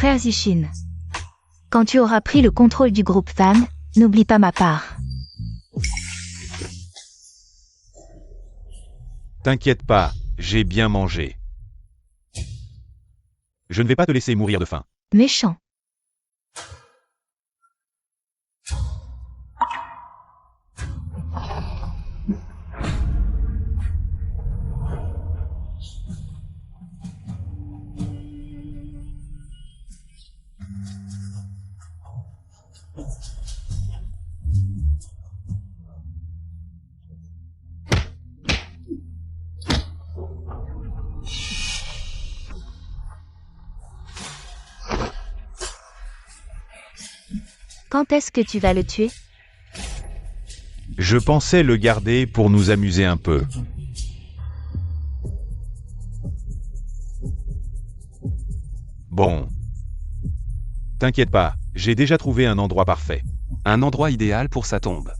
frère Zishin. Quand tu auras pris le contrôle du groupe Fan, n'oublie pas ma part. T'inquiète pas, j'ai bien mangé. Je ne vais pas te laisser mourir de faim. Méchant. Quand est-ce que tu vas le tuer? Je pensais le garder pour nous amuser un peu. Bon. T'inquiète pas, j'ai déjà trouvé un endroit parfait. Un endroit idéal pour sa tombe.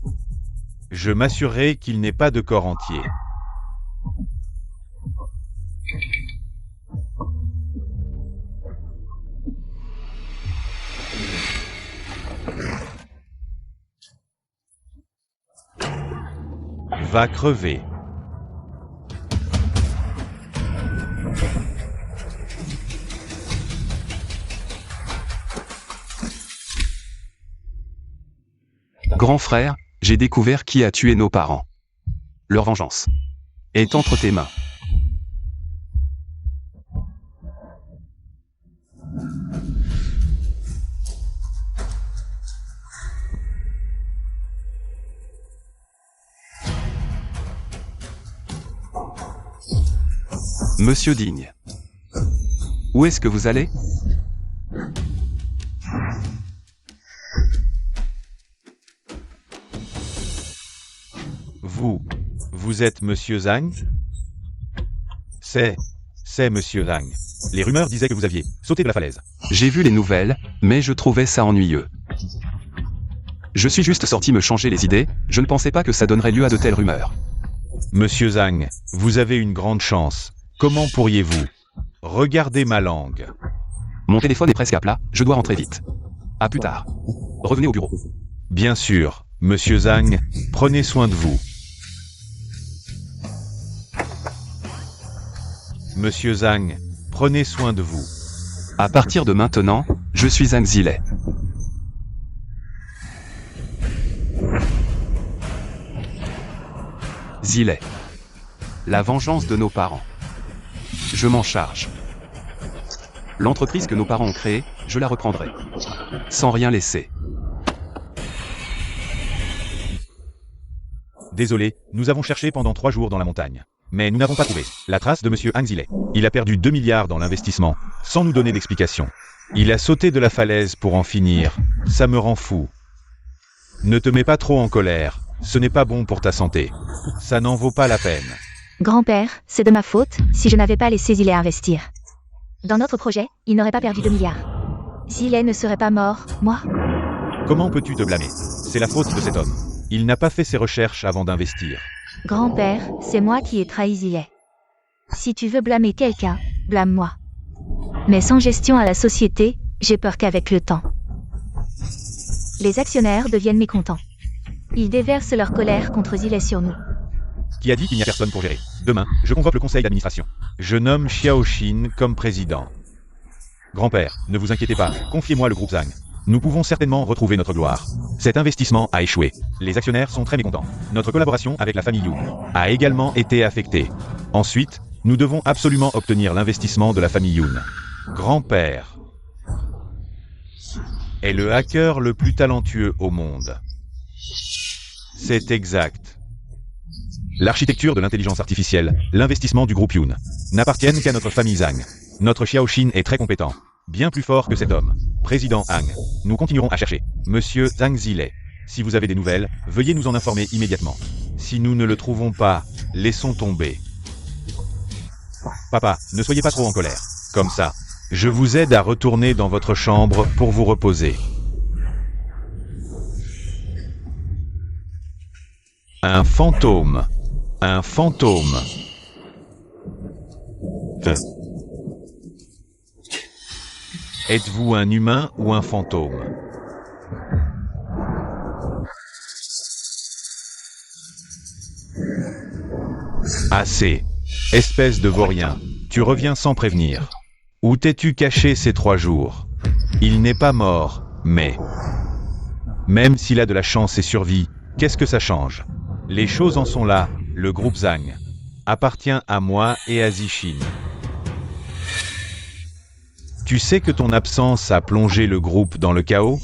Je m'assurerai qu'il n'ait pas de corps entier. Va crever. Grand frère, j'ai découvert qui a tué nos parents. Leur vengeance est entre tes mains. Monsieur Digne. Où est-ce que vous allez? Vous êtes Monsieur Zhang? C'est Monsieur Zhang. Les rumeurs disaient que vous aviez sauté de la falaise. J'ai vu les nouvelles, mais je trouvais ça ennuyeux. Je suis juste sorti me changer les idées, je ne pensais pas que ça donnerait lieu à de telles rumeurs. Monsieur Zhang, vous avez une grande chance. Comment pourriez-vous? Regardez ma langue. Mon téléphone est presque à plat, je dois rentrer vite. À plus tard. Revenez au bureau. Bien sûr, Monsieur Zhang, prenez soin de vous. Monsieur Zhang, prenez soin de vous. À partir de maintenant, je suis Zhang Zilei. Zilei. La vengeance de nos parents. Je m'en charge. L'entreprise que nos parents ont créée, je la reprendrai. Sans rien laisser. Désolé, nous avons cherché pendant 3 jours dans la montagne. Mais nous n'avons pas trouvé la trace de Monsieur Zhang Zilei. Il a perdu 2 milliards dans l'investissement, sans nous donner d'explication. Il a sauté de la falaise pour en finir. Ça me rend fou. Ne te mets pas trop en colère. Ce n'est pas bon pour ta santé. Ça n'en vaut pas la peine. Grand-père, c'est de ma faute si je n'avais pas laissé Zilei investir. Dans notre projet, il n'aurait pas perdu 2 milliards. Zilei ne serait pas mort, moi. Comment peux-tu te blâmer? C'est la faute de cet homme. Il n'a pas fait ses recherches avant d'investir. Grand-père, c'est moi qui ai trahi Zilei. Si tu veux blâmer quelqu'un, blâme-moi. Mais sans gestion à la société, j'ai peur qu'avec le temps, les actionnaires deviennent mécontents. Ils déversent leur colère contre Zilei sur nous. Qui a dit qu'il n'y a personne pour gérer? Demain, je convoque le conseil d'administration. Je nomme Xiaoxin comme président. Grand-père, ne vous inquiétez pas, confiez-moi le groupe Zhang. Nous pouvons certainement retrouver notre gloire. Cet investissement a échoué. Les actionnaires sont très mécontents. Notre collaboration avec la famille Yoon a également été affectée. Ensuite, nous devons absolument obtenir l'investissement de la famille Yoon. Grand-père est le hacker le plus talentueux au monde. C'est exact. L'architecture de l'intelligence artificielle, l'investissement du groupe Yoon, n'appartiennent qu'à notre famille Zhang. Notre Xiaoxin est très compétent. Bien plus fort que cet homme. Président Zhang. Nous continuerons à chercher Monsieur Zhang Zilei. Si vous avez des nouvelles, veuillez nous en informer immédiatement. Si nous ne le trouvons pas, laissons tomber. Papa, ne soyez pas trop en colère. Comme ça, je vous aide à retourner dans votre chambre pour vous reposer. Un fantôme. Un fantôme. Êtes-vous un humain ou un fantôme? Assez. Espèce de vaurien, tu reviens sans prévenir. Où t'es-tu caché ces 3 jours? Il n'est pas mort, mais... Même s'il a de la chance et survit, qu'est-ce que ça change? Les choses en sont là, le groupe Zhang appartient à moi et à Zixin. Tu sais que ton absence a plongé le groupe dans le chaos?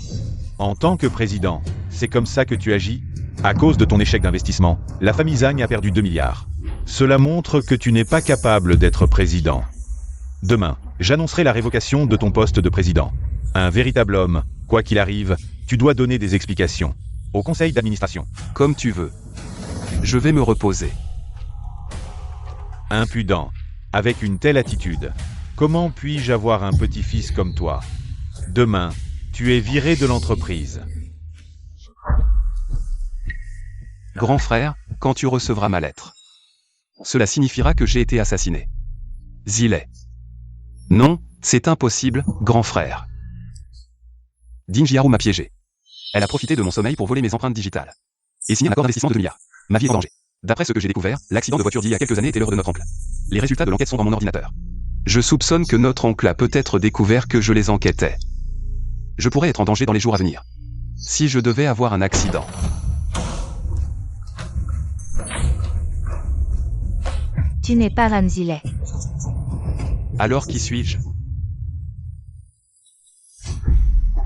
En tant que président, c'est comme ça que tu agis? À cause de ton échec d'investissement, la famille Zhang a perdu 2 milliards. Cela montre que tu n'es pas capable d'être président. Demain, j'annoncerai la révocation de ton poste de président. Un véritable homme, quoi qu'il arrive, tu dois donner des explications au conseil d'administration. Comme tu veux. Je vais me reposer. Impudent. Avec une telle attitude, comment puis-je avoir un petit-fils comme toi? Demain, tu es viré de l'entreprise. Grand frère, quand tu recevras ma lettre. Cela signifiera que j'ai été assassiné. Zilet. Non, c'est impossible, grand frère. Ding Jiaru m'a piégé. Elle a profité de mon sommeil pour voler mes empreintes digitales. Et signer un accord d'investissement de 2 milliards. Ma vie est en danger. D'après ce que j'ai découvert, l'accident de voiture d'il y a quelques années était l'heure de notre oncle. Les résultats de l'enquête sont dans mon ordinateur. Je soupçonne que notre oncle a peut-être découvert que je les enquêtais. Je pourrais être en danger dans les jours à venir. Si je devais avoir un accident. Tu n'es pas Zhang Zile. Alors qui suis-je?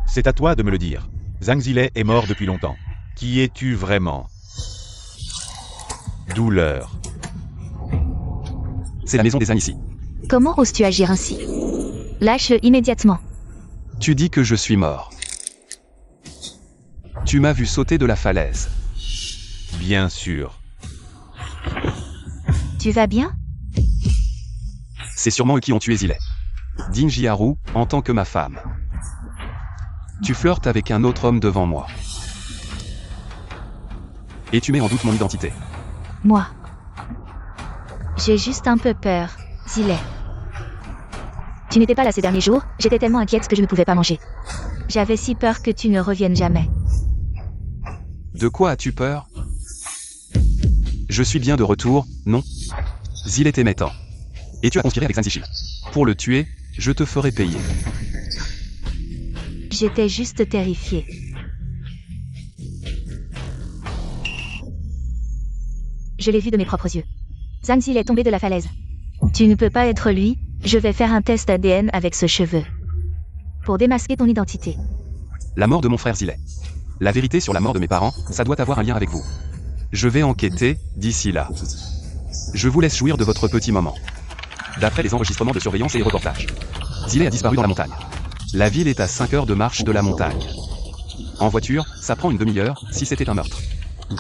C'est à toi de me le dire. Zhang Zile est mort depuis longtemps. Qui es-tu vraiment? Douleur. C'est la maison des ânes ici. Comment oses-tu agir ainsi? Lâche-le immédiatement. Tu dis que je suis mort. Tu m'as vu sauter de la falaise. Bien sûr. Tu vas bien? C'est sûrement eux qui ont tué Zilet. Ding Jiaru, en tant que ma femme. Tu flirtes avec un autre homme devant moi. Et tu mets en doute mon identité. Moi. J'ai juste un peu peur, Zile. Tu n'étais pas là ces derniers jours, j'étais tellement inquiète que je ne pouvais pas manger. J'avais si peur que tu ne reviennes jamais. De quoi as-tu peur? Je suis bien de retour, non? Zilet t'aimait tant. Et tu as conspiré avec Zhang Zixin. Pour le tuer, je te ferai payer. J'étais juste terrifiée. Je l'ai vu de mes propres yeux. Zhang Zile est tombé de la falaise. Tu ne peux pas être lui, je vais faire un test ADN avec ce cheveu. Pour démasquer ton identité. La mort de mon frère Zilet. La vérité sur la mort de mes parents, ça doit avoir un lien avec vous. Je vais enquêter, d'ici là. Je vous laisse jouir de votre petit moment. D'après les enregistrements de surveillance et les reportages, Zilet a disparu dans la montagne. La ville est à 5 heures de marche de la montagne. En voiture, ça prend une demi-heure, si c'était un meurtre.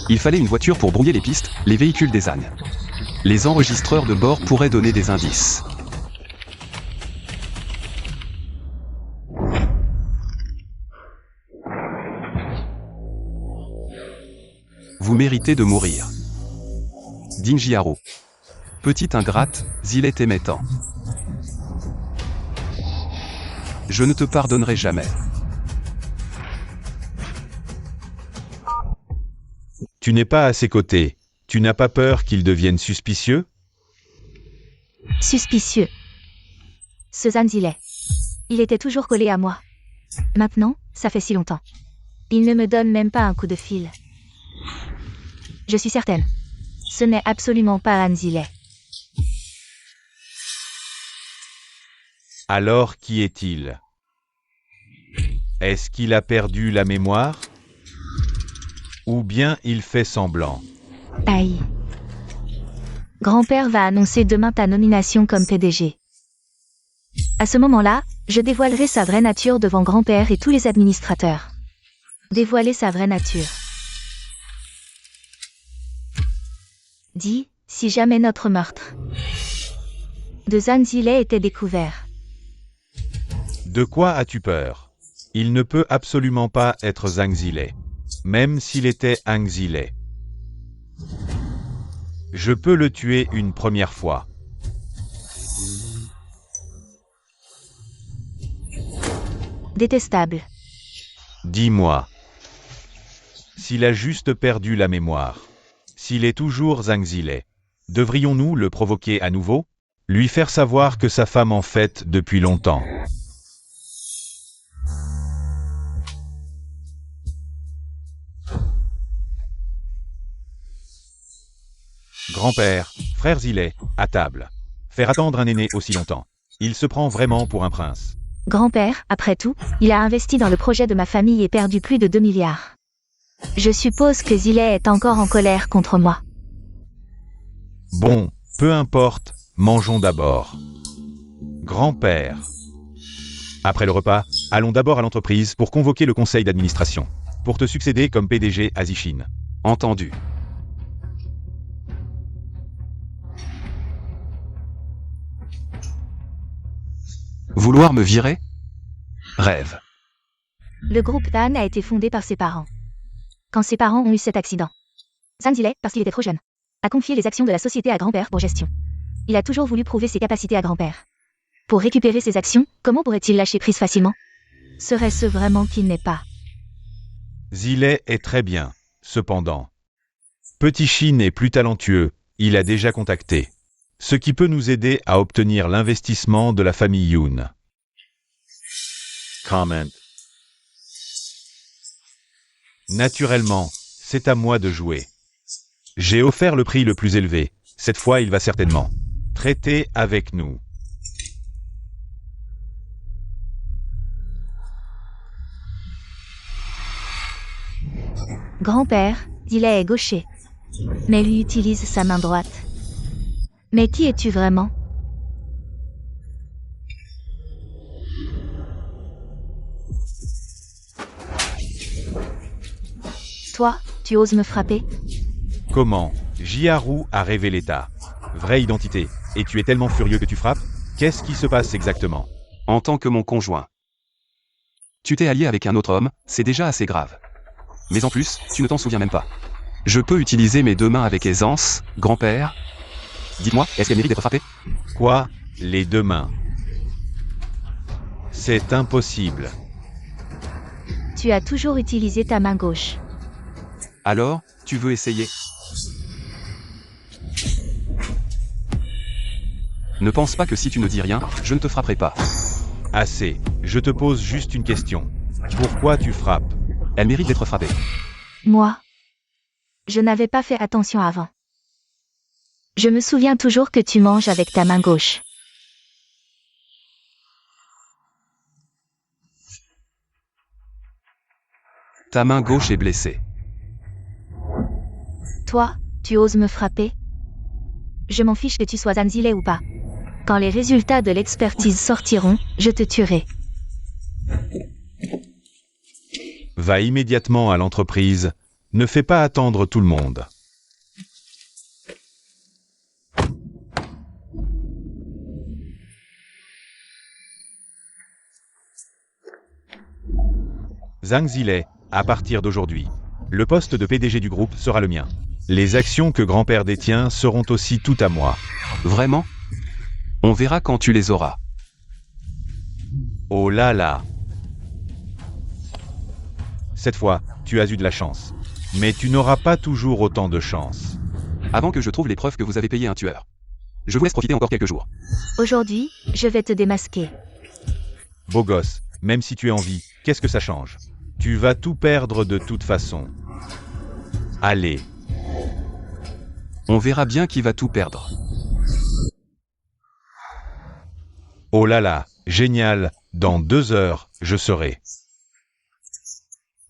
Il fallait une voiture pour brouiller les pistes, les véhicules des ânes. Les enregistreurs de bord pourraient donner des indices. Vous méritez de mourir. Ding Jiaru. Petite ingrate, Zilet t'aimait tant. Je ne te pardonnerai jamais. Tu n'es pas à ses côtés. Tu n'as pas peur qu'il devienne suspicieux? Suspicieux. Ce Zhang Zile. Il était toujours collé à moi. Maintenant, ça fait si longtemps. Il ne me donne même pas un coup de fil. Je suis certaine. Ce n'est absolument pas Zhang Zile. Alors qui est-il? Est-ce qu'il a perdu la mémoire? Ou bien il fait semblant? Aïe. Grand-père va annoncer demain ta nomination comme PDG. À ce moment-là, je dévoilerai sa vraie nature devant grand-père et tous les administrateurs. Dévoiler sa vraie nature. Dis, si jamais notre meurtre de Zhang Zile était découvert. De quoi as-tu peur? Il ne peut absolument pas être Zhang Zile. Même s'il était Zhang Zile. Je peux le tuer une première fois. Détestable. Dis-moi. S'il a juste perdu la mémoire, s'il est toujours Zhang Zilei, devrions-nous le provoquer à nouveau? Lui faire savoir que sa femme en fait depuis longtemps. Grand-père, frère Zilei, à table. Faire attendre un aîné aussi longtemps. Il se prend vraiment pour un prince. Grand-père, après tout, il a investi dans le projet de ma famille et perdu plus de 2 milliards. Je suppose que Zilei est encore en colère contre moi. Bon, peu importe, mangeons d'abord. Grand-père. Après le repas, allons d'abord à l'entreprise pour convoquer le conseil d'administration. Pour te succéder comme PDG à Zichin. Entendu. Vouloir me virer? Rêve. Le groupe TAN a été fondé par ses parents. Quand ses parents ont eu cet accident, Zhang Zilei, parce qu'il était trop jeune, a confié les actions de la société à grand-père pour gestion. Il a toujours voulu prouver ses capacités à grand-père. Pour récupérer ses actions, comment pourrait-il lâcher prise facilement? Serait-ce vraiment qu'il n'est pas? Zilei est très bien, cependant. Petit Shin est plus talentueux, il a déjà contacté. Ce qui peut nous aider à obtenir l'investissement de la famille Yoon. Comment. Naturellement, c'est à moi de jouer. J'ai offert le prix le plus élevé. Cette fois, il va certainement traiter avec nous. Grand-père, Zilei est gaucher. Mais lui utilise sa main droite. Mais qui es-tu vraiment? Toi, tu oses me frapper? Comment? Jiharu a révélé ta vraie identité. Et tu es tellement furieux que tu frappes? Qu'est-ce qui se passe exactement? En tant que mon conjoint. Tu t'es allié avec un autre homme, c'est déjà assez grave. Mais en plus, tu ne t'en souviens même pas. Je peux utiliser mes deux mains avec aisance, grand-père. Dites-moi, est-ce qu'elle mérite d'être frappée? Quoi? Les deux mains? C'est impossible. Tu as toujours utilisé ta main gauche. Alors, tu veux essayer? Ne pense pas que si tu ne dis rien, je ne te frapperai pas. Assez. Je te pose juste une question. Pourquoi tu frappes? Elle mérite d'être frappée. Moi, je n'avais pas fait attention avant. Je me souviens toujours que tu manges avec ta main gauche. Ta main gauche est blessée. Toi, tu oses me frapper? Je m'en fiche que tu sois Zhang Zilei ou pas. Quand les résultats de l'expertise sortiront, je te tuerai. Va immédiatement à l'entreprise. Ne fais pas attendre tout le monde. Zhang Zilei, à partir d'aujourd'hui, le poste de PDG du groupe sera le mien. Les actions que grand-père détient seront aussi toutes à moi. Vraiment? On verra quand tu les auras. Oh là là! Cette fois, tu as eu de la chance. Mais tu n'auras pas toujours autant de chance. Avant que je trouve les preuves que vous avez payé un tueur. Je vous laisse profiter encore quelques jours. Aujourd'hui, je vais te démasquer. Beau gosse, même si tu es en vie, qu'est-ce que ça change? Tu vas tout perdre de toute façon. Allez. On verra bien qui va tout perdre. Oh là là, génial, dans 2 heures, je serai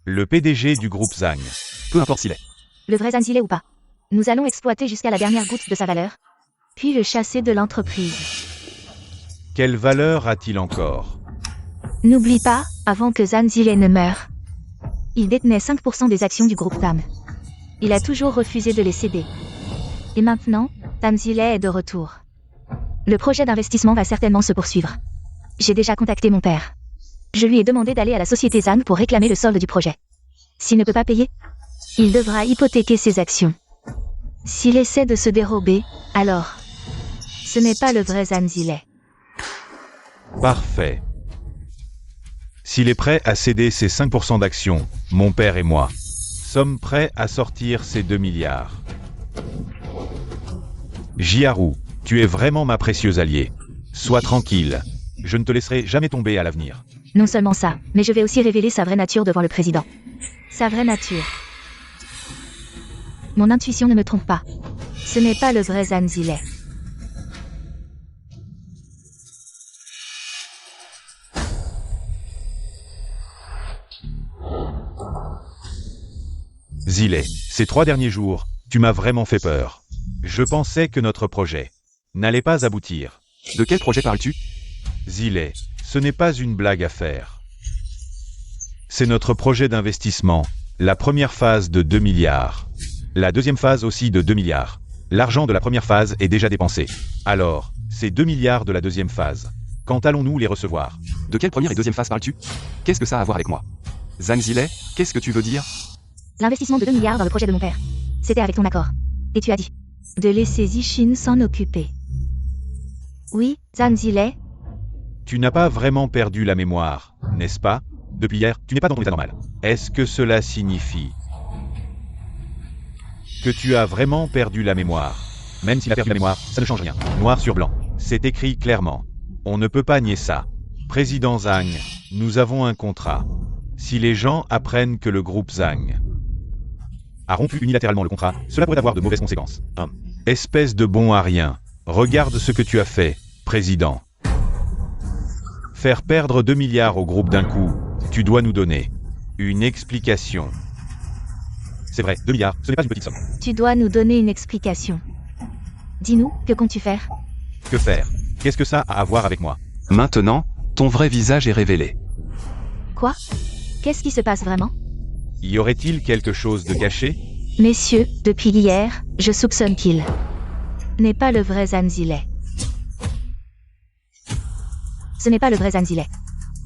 le PDG du groupe Zhang. Peu importe s'il est. Le vrai Zhang Zilei ou pas. Nous allons exploiter jusqu'à la dernière goutte de sa valeur, puis le chasser de l'entreprise. Quelle valeur a-t-il encore? N'oublie pas, avant que Zhang Zilei ne meure, il détenait 5% des actions du groupe TAM. Il a toujours refusé de les céder. Et maintenant, Zhang Zilei est de retour. Le projet d'investissement va certainement se poursuivre. J'ai déjà contacté mon père. Je lui ai demandé d'aller à la société Zhang pour réclamer le solde du projet. S'il ne peut pas payer, il devra hypothéquer ses actions. S'il essaie de se dérober, alors, ce n'est pas le vrai Zhang Zilei. Parfait. S'il est prêt à céder ses 5% d'actions, mon père et moi sommes prêts à sortir ces 2 milliards. Jiharu, tu es vraiment ma précieuse alliée. Sois tranquille. Je ne te laisserai jamais tomber à l'avenir. Non seulement ça, mais je vais aussi révéler sa vraie nature devant le président. Sa vraie nature. Mon intuition ne me trompe pas. Ce n'est pas le vrai Zanzile. Zile, ces 3 derniers jours, tu m'as vraiment fait peur. Je pensais que notre projet n'allait pas aboutir. De quel projet parles-tu? Zile, ce n'est pas une blague à faire. C'est notre projet d'investissement, la première phase de 2 milliards. La deuxième phase aussi de 2 milliards. L'argent de la première phase est déjà dépensé. Alors, ces 2 milliards de la deuxième phase, quand allons-nous les recevoir? De quelle première et deuxième phase parles-tu? Qu'est-ce que ça a à voir avec moi? Zanzile, qu'est-ce que tu veux dire? L'investissement de 2 milliards dans le projet de mon père. C'était avec ton accord. Et tu as dit de laisser Zishin s'en occuper. Oui, Zanzile. Tu n'as pas vraiment perdu la mémoire, n'est-ce pas? Depuis hier, tu n'es pas dans ton état normal. Est-ce que cela signifie que tu as vraiment perdu la mémoire? Même s'il a perdu la mémoire, ça ne change rien. Noir sur blanc. C'est écrit clairement. On ne peut pas nier ça. Président Zhang, nous avons un contrat. Si les gens apprennent que le groupe Zhang a rompu unilatéralement le contrat, cela pourrait avoir de mauvaises conséquences. Espèce de bon à rien. Regarde ce que tu as fait, président. Faire perdre 2 milliards au groupe d'un coup, tu dois nous donner une explication. C'est vrai, 2 milliards, ce n'est pas une petite somme. Tu dois nous donner une explication. Dis-nous, que comptes-tu faire? Que faire? Qu'est-ce que ça a à voir avec moi? Maintenant, ton vrai visage est révélé. Quoi? Qu'est-ce qui se passe vraiment? Y aurait-il quelque chose de caché? Messieurs, depuis hier, je soupçonne qu'il n'est pas le vrai Zanzile. Ce n'est pas le vrai Zanzile,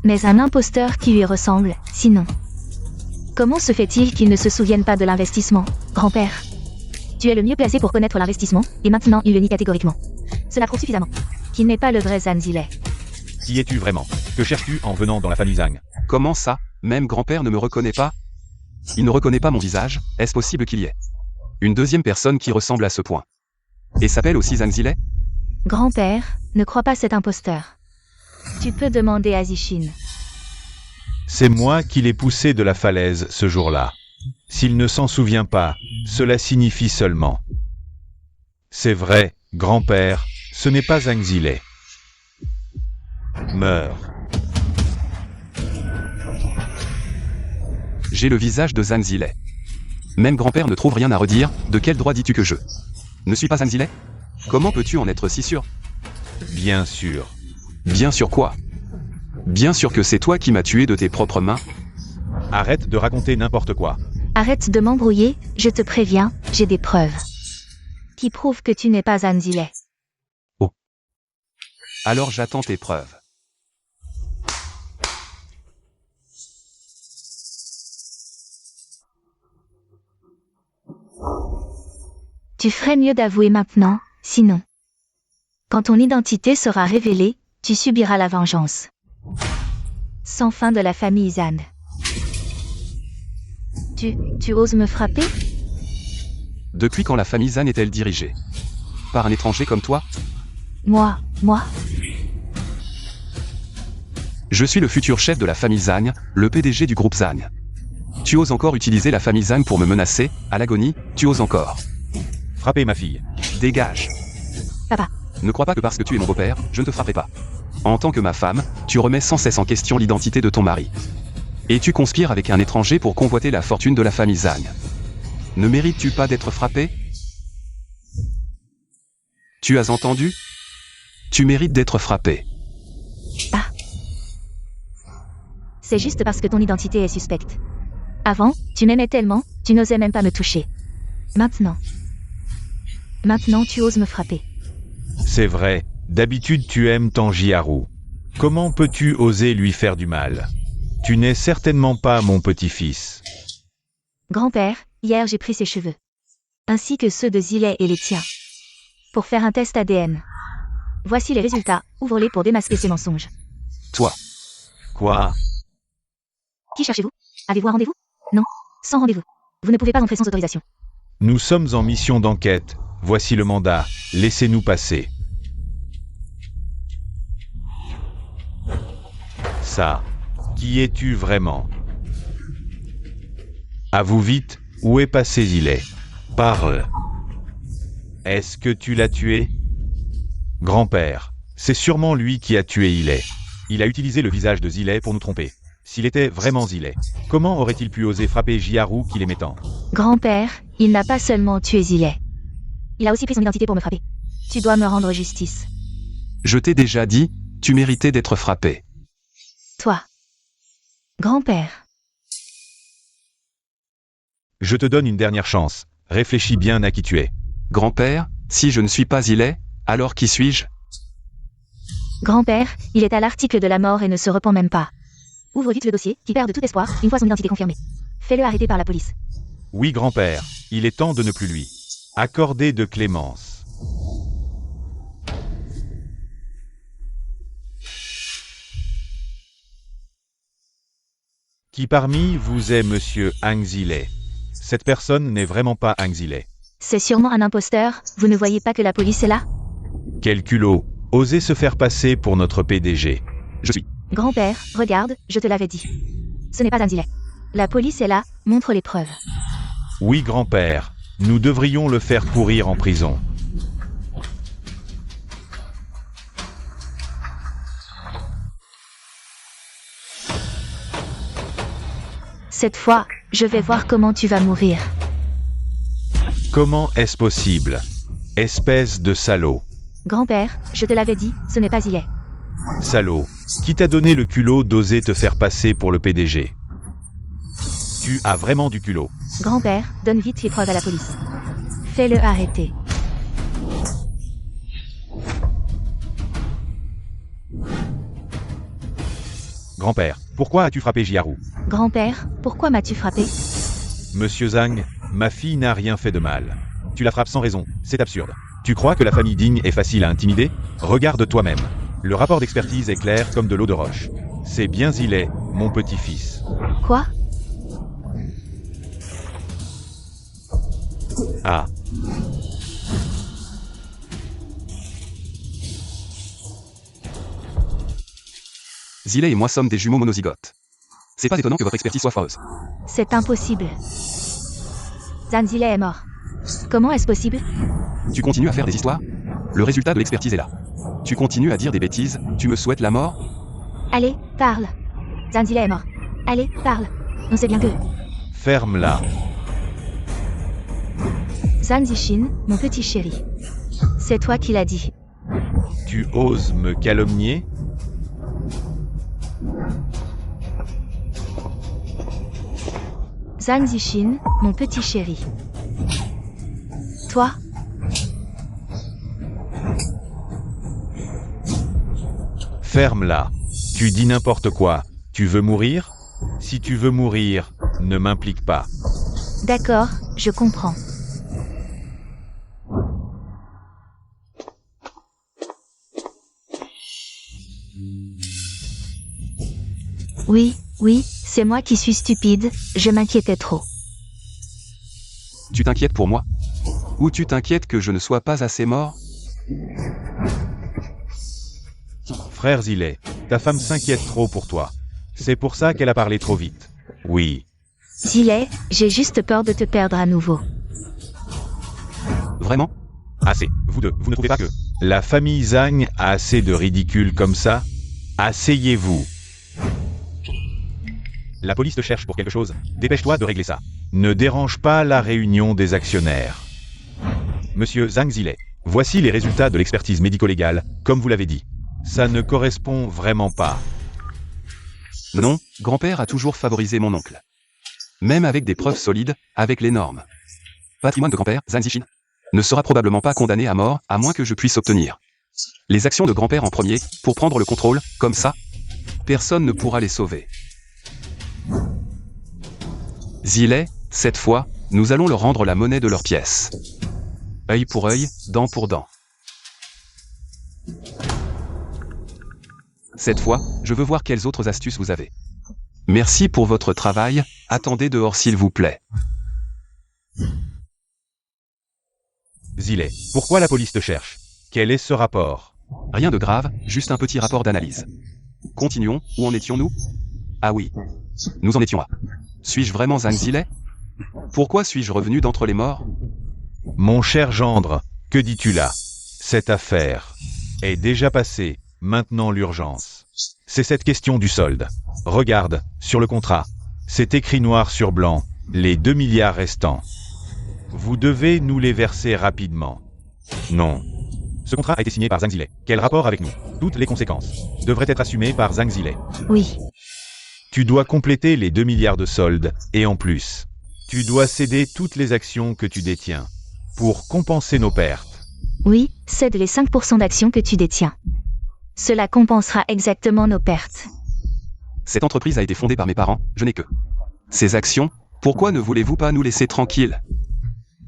mais un imposteur qui lui ressemble, sinon. Comment se fait-il qu'il ne se souvienne pas de l'investissement, grand-père? Tu es le mieux placé pour connaître l'investissement, et maintenant il le nie catégoriquement. Cela prouve suffisamment qu'il n'est pas le vrai Zanzile. Qui es-tu vraiment? Que cherches-tu en venant dans la famille Zhang? Comment ça? Même grand-père ne me reconnaît pas? Il ne reconnaît pas mon visage? Est-ce possible qu'il y ait une deuxième personne qui ressemble à ce point? Et s'appelle aussi Zanzile? Grand-père, ne crois pas cet imposteur. Tu peux demander à Zishin. C'est moi qui l'ai poussé de la falaise ce jour-là. S'il ne s'en souvient pas, cela signifie seulement. C'est vrai, grand-père, ce n'est pas Zanzile. Meurs. J'ai le visage de Zanzile. Même grand-père ne trouve rien à redire, de quel droit dis-tu que je ne suis pas Zanzile? Comment peux-tu en être si sûr? Bien sûr. Bien sûr quoi? Bien sûr que c'est toi qui m'as tué de tes propres mains? Arrête de raconter n'importe quoi. Arrête de m'embrouiller, je te préviens, j'ai des preuves qui prouvent que tu n'es pas Zanzile. Oh. Alors j'attends tes preuves. Tu ferais mieux d'avouer maintenant, sinon. Quand ton identité sera révélée, tu subiras la vengeance sans fin de la famille Zhang. Tu oses me frapper? Depuis quand la famille Zhang est-elle dirigée par un étranger comme toi? Moi? Je suis le futur chef de la famille Zhang, le PDG du groupe Zhang. Tu oses encore utiliser la famille Zhang pour me menacer, à l'agonie, tu oses encore. Frappez ma fille. Dégage. Papa. Ne crois pas que parce que tu es mon beau-père, je ne te frapperai pas. En tant que ma femme, tu remets sans cesse en question l'identité de ton mari. Et tu conspires avec un étranger pour convoiter la fortune de la famille Zhang. Ne mérites-tu pas d'être frappé? Tu as entendu? Tu mérites d'être frappé. Ah. C'est juste parce que ton identité est suspecte. Avant, tu m'aimais tellement, tu n'osais même pas me toucher. Maintenant, tu oses me frapper. C'est vrai, d'habitude tu aimes ton Jiharu. Comment peux-tu oser lui faire du mal? Tu n'es certainement pas mon petit-fils. Grand-père, hier j'ai pris ses cheveux. Ainsi que ceux de Zile et les tiens. Pour faire un test ADN. Voici les résultats, ouvre-les pour démasquer ces mensonges. Toi. Quoi? Qui cherchez-vous? Avez-vous un rendez-vous? Non, sans rendez-vous. Vous ne pouvez pas entrer sans autorisation. Nous sommes en mission d'enquête. Voici le mandat. Laissez-nous passer. Ça. Qui es-tu vraiment? À vous vite, où est passé Zilet? Parle. Est-ce que tu l'as tué? Grand-père, c'est sûrement lui qui a tué Zilet. Il a utilisé le visage de Zilet pour nous tromper. S'il était vraiment Zilet, comment aurait-il pu oser frapper Jiharu qu'il aimait tant? Grand-père, il n'a pas seulement tué Zilet. Il a aussi pris son identité pour me frapper. Tu dois me rendre justice. Je t'ai déjà dit, tu méritais d'être frappé. Toi. Grand-père. Je te donne une dernière chance. Réfléchis bien à qui tu es. Grand-père, si je ne suis pas Zilet, alors qui suis-je? Grand-père, il est à l'article de la mort et ne se repent même pas. Ouvre vite le dossier, qui perd de tout espoir, une fois son identité confirmée. Fais-le arrêter par la police. Oui, grand-père, il est temps de ne plus lui accorder de clémence. Qui parmi vous est monsieur Hang Zilet? Cette personne n'est vraiment pas Hang Zilet. C'est sûrement un imposteur, vous ne voyez pas que la police est là? Quel culot, oser se faire passer pour notre PDG. Je suis. Grand-père, regarde, je te l'avais dit. Ce n'est pas un Zilet. La police est là, montre les preuves. Oui, grand-père, nous devrions le faire courir en prison. Cette fois, je vais voir comment tu vas mourir. Comment est-ce possible? Espèce de salaud. Grand-père, je te l'avais dit, ce n'est pas Zilet. Salaud, qui t'a donné le culot d'oser te faire passer pour le PDG? Tu as vraiment du culot. Grand-père, donne vite les preuves à la police. Fais-le arrêter. Grand-père, pourquoi as-tu frappé Jiharu? Grand-père, pourquoi m'as-tu frappé? Monsieur Zhang, ma fille n'a rien fait de mal. Tu la frappes sans raison, c'est absurde. Tu crois que la famille digne est facile à intimider? Regarde toi-même. Le rapport d'expertise est clair comme de l'eau de roche. C'est bien Zilet, mon petit-fils. Quoi? Ah. Zilet et moi sommes des jumeaux monozygotes. C'est pas étonnant que votre expertise soit foireuse. C'est impossible. Zhang Zilet est mort. Comment est-ce possible? Tu continues à faire des histoires? Le résultat de l'expertise est là. Tu continues à dire des bêtises, tu me souhaites la mort? Allez, parle. Zhang Zilet est mort. Allez, parle. On sait bien que... Ferme-la. Zhang Zixin, mon petit chéri. C'est toi qui l'as dit. Tu oses me calomnier? Zhang Zixin, mon petit chéri. Toi? Ferme-la. Tu dis n'importe quoi. Tu veux mourir? Si tu veux mourir, ne m'implique pas. D'accord, je comprends. Oui, c'est moi qui suis stupide, je m'inquiétais trop. Tu t'inquiètes pour moi? Ou tu t'inquiètes que je ne sois pas assez mort? Frère Zilet, ta femme s'inquiète trop pour toi. C'est pour ça qu'elle a parlé trop vite. Oui. Zilet, j'ai juste peur de te perdre à nouveau. Vraiment? Assez. Vous deux, vous ne trouvez pas que la famille Zhang a assez de ridicule comme ça? Asseyez-vous. La police te cherche pour quelque chose. Dépêche-toi de régler ça. Ne dérange pas la réunion des actionnaires. Monsieur Zhang Zilet, voici les résultats de l'expertise médico-légale, comme vous l'avez dit. Ça ne correspond vraiment pas. Non, grand-père a toujours favorisé mon oncle. Même avec des preuves solides, avec les normes. Patrimoine de grand-père, Zhang Zixin, ne sera probablement pas condamné à mort, à moins que je puisse obtenir les actions de grand-père en premier, pour prendre le contrôle, comme ça. Personne ne pourra les sauver. Zilet, cette fois, nous allons leur rendre la monnaie de leurs pièces. Œil pour œil, dent pour dent. Cette fois, je veux voir quelles autres astuces vous avez. Merci pour votre travail, attendez dehors s'il vous plaît. Zilet, pourquoi la police te cherche? Quel est ce rapport? Rien de grave, juste un petit rapport d'analyse. Continuons, où en étions-nous? Ah oui. Nous en étions à. Suis-je vraiment Zhang Zilet? Pourquoi suis-je revenu d'entre les morts? Mon cher gendre, que dis-tu là? Cette affaire est déjà passée, maintenant l'urgence. C'est cette question du solde. Regarde, sur le contrat, c'est écrit noir sur blanc, les 2 milliards restants. Vous devez nous les verser rapidement. Non. Ce contrat a été signé par Zhang Zilet. Quel rapport avec nous? Toutes les conséquences devraient être assumées par Zhang Zilet. Oui. Tu dois compléter les 2 milliards de soldes, et en plus, tu dois céder toutes les actions que tu détiens, pour compenser nos pertes. Oui, cède les 5% d'actions que tu détiens. Cela compensera exactement nos pertes. Cette entreprise a été fondée par mes parents, je n'ai que. Ces actions, pourquoi ne voulez-vous pas nous laisser tranquilles?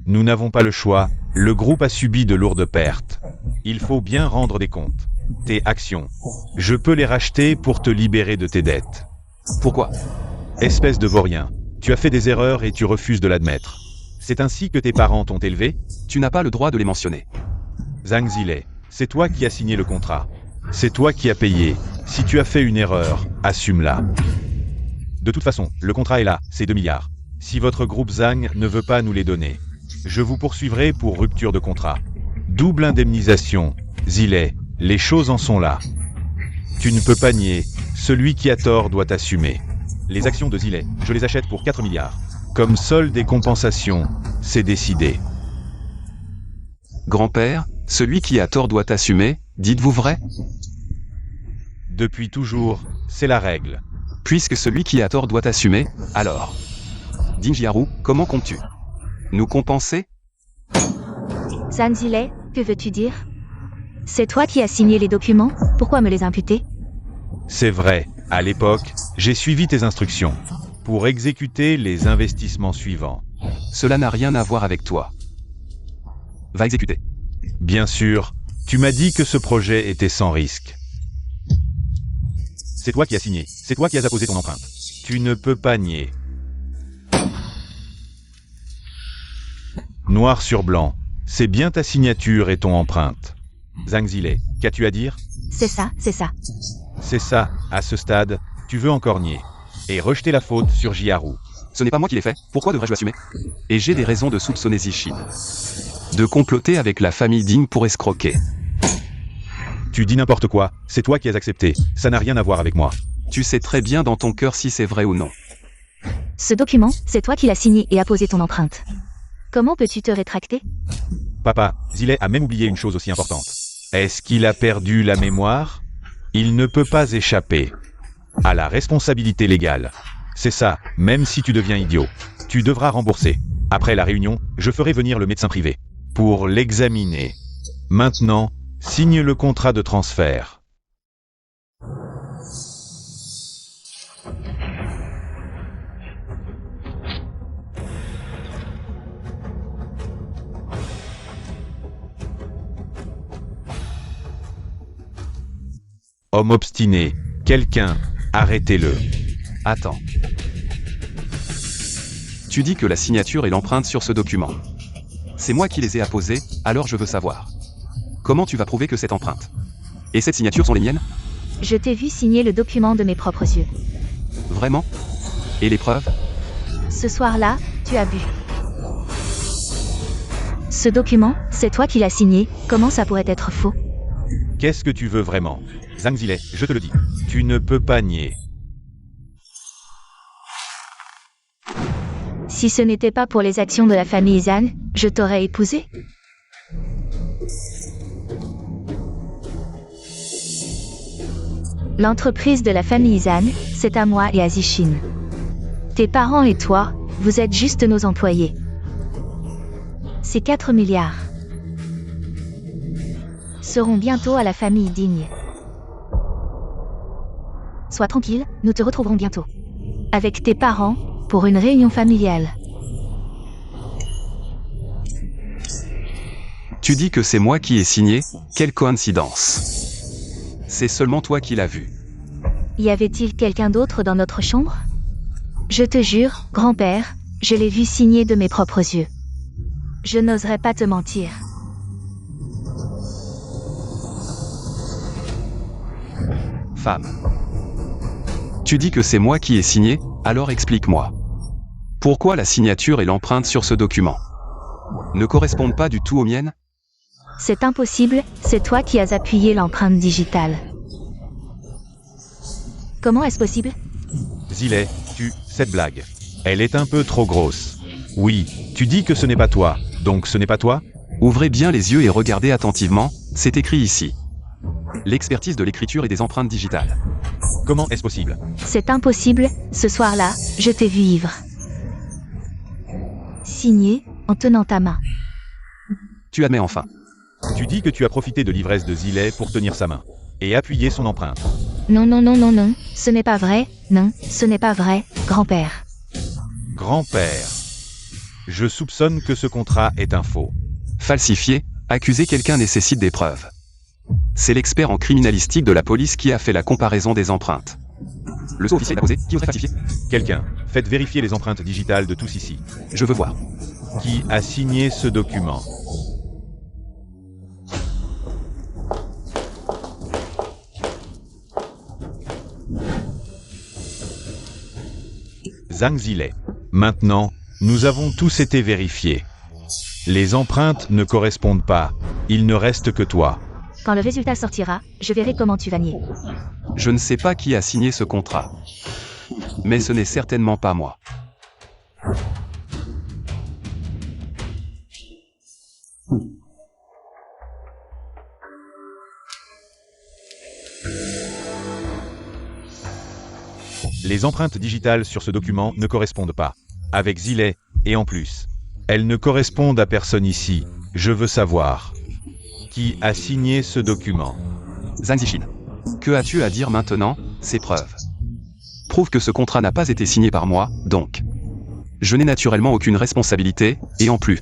Nous n'avons pas le choix, le groupe a subi de lourdes pertes. Il faut bien rendre des comptes. Tes actions, je peux les racheter pour te libérer de tes dettes. Pourquoi? Espèce de vaurien, tu as fait des erreurs et tu refuses de l'admettre. C'est ainsi que tes parents t'ont élevé? Tu n'as pas le droit de les mentionner. Zhang Zilet, c'est toi qui as signé le contrat. C'est toi qui as payé. Si tu as fait une erreur, assume-la. De toute façon, le contrat est là, c'est 2 milliards. Si votre groupe Zhang ne veut pas nous les donner, je vous poursuivrai pour rupture de contrat. Double indemnisation. Zilet, les choses en sont là. Tu ne peux pas nier, celui qui a tort doit assumer. Les actions de Zilet, je les achète pour 4 milliards. Comme solde et compensation, c'est décidé. Grand-père, celui qui a tort doit assumer, dites-vous vrai? Depuis toujours, c'est la règle. Puisque celui qui a tort doit assumer, alors. Ding Jiaru, comment comptes-tu nous compenser? Zhang Zilet, que veux-tu dire? C'est toi qui as signé les documents, pourquoi me les imputer? C'est vrai, à l'époque, j'ai suivi tes instructions pour exécuter les investissements suivants. Cela n'a rien à voir avec toi. Va exécuter. Bien sûr, tu m'as dit que ce projet était sans risque. C'est toi qui as signé, c'est toi qui as apposé ton empreinte. Tu ne peux pas nier. Noir sur blanc, c'est bien ta signature et ton empreinte. Zhang Zilet, qu'as-tu à dire? C'est ça, c'est ça. C'est ça, à ce stade, tu veux encore nier. Et rejeter la faute sur Jiaru. Ce n'est pas moi qui l'ai fait, pourquoi devrais-je l'assumer? Et j'ai des raisons de soupçonner Zichin. De comploter avec la famille Ding pour escroquer. Tu dis n'importe quoi, c'est toi qui as accepté, ça n'a rien à voir avec moi. Tu sais très bien dans ton cœur si c'est vrai ou non. Ce document, c'est toi qui l'as signé et apposé ton empreinte. Comment peux-tu te rétracter? Papa, Zilet a même oublié une chose aussi importante. Est-ce qu'il a perdu la mémoire? Il ne peut pas échapper à la responsabilité légale. C'est ça, même si tu deviens idiot. Tu devras rembourser. Après la réunion, je ferai venir le médecin privé pour l'examiner. Maintenant, signe le contrat de transfert. Homme obstiné, quelqu'un, arrêtez-le. Attends. Tu dis que la signature et l'empreinte sur ce document. C'est moi qui les ai apposés, alors je veux savoir. Comment tu vas prouver que cette empreinte et cette signature sont les miennes? Je t'ai vu signer le document de mes propres yeux. Vraiment? Et les preuves? Ce soir-là, tu as bu. Ce document, c'est toi qui l'as signé, comment ça pourrait être faux? Qu'est-ce que tu veux vraiment? Zhang Zilet, je te le dis, tu ne peux pas nier. Si ce n'était pas pour les actions de la famille Zhang, je t'aurais épousé. L'entreprise de la famille Zhang, c'est à moi et à Zichin. Tes parents et toi, vous êtes juste nos employés. Ces 4 milliards seront bientôt à la famille Digne. Sois tranquille, nous te retrouverons bientôt. Avec tes parents, pour une réunion familiale. Tu dis que c'est moi qui ai signé, quelle coïncidence. C'est seulement toi qui l'as vu. Y avait-il quelqu'un d'autre dans notre chambre ? Je te jure, grand-père, je l'ai vu signer de mes propres yeux. Je n'oserais pas te mentir. Femme. Tu dis que c'est moi qui ai signé, alors explique-moi. Pourquoi la signature et l'empreinte sur ce document ne correspondent pas du tout aux miennes? C'est impossible, c'est toi qui as appuyé l'empreinte digitale. Comment est-ce possible? Zilet, cette blague. Elle est un peu trop grosse. Oui, tu dis que ce n'est pas toi, donc ce n'est pas toi? Ouvrez bien les yeux et regardez attentivement, c'est écrit ici. L'expertise de l'écriture et des empreintes digitales. Comment est-ce possible? C'est impossible, ce soir-là, je t'ai vu ivre. Signé, en tenant ta main. Tu admets enfin. Tu dis que tu as profité de l'ivresse de Zilet pour tenir sa main et appuyer son empreinte. Non, non, non, non, non, ce n'est pas vrai, non, ce n'est pas vrai, grand-père. Grand-père. Je soupçonne que ce contrat est un faux. Falsifier, accuser quelqu'un nécessite des preuves. C'est l'expert en criminalistique de la police qui a fait la comparaison des empreintes. Le sous-officier l'a posé, qui oserait falsifier? Quelqu'un, faites vérifier les empreintes digitales de tous ici. Je veux voir. Qui a signé ce document? Zhang Zilet. Maintenant, nous avons tous été vérifiés. Les empreintes ne correspondent pas. Il ne reste que toi. Quand le résultat sortira, je verrai comment tu vas nier. Je ne sais pas qui a signé ce contrat. Mais ce n'est certainement pas moi. Les empreintes digitales sur ce document ne correspondent pas. Avec Zilet, et en plus. Elles ne correspondent à personne ici. Je veux savoir. Qui a signé ce document? Zhang Zixin. Que as-tu à dire maintenant? Ces preuves prouvent que ce contrat n'a pas été signé par moi, donc. Je n'ai naturellement aucune responsabilité, et en plus.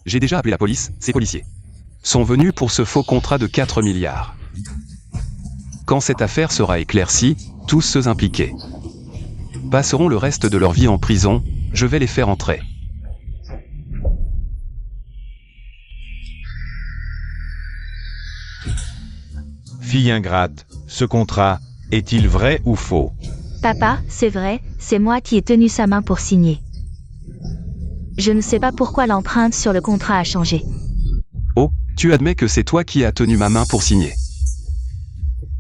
J'ai déjà appelé la police, ces policiers sont venus pour ce faux contrat de 4 milliards. Quand cette affaire sera éclaircie, tous ceux impliqués passeront le reste de leur vie en prison, je vais les faire entrer. Fille ingrate, ce contrat, est-il vrai ou faux? Papa, c'est vrai, c'est moi qui ai tenu sa main pour signer. Je ne sais pas pourquoi l'empreinte sur le contrat a changé. Oh, tu admets que c'est toi qui as tenu ma main pour signer.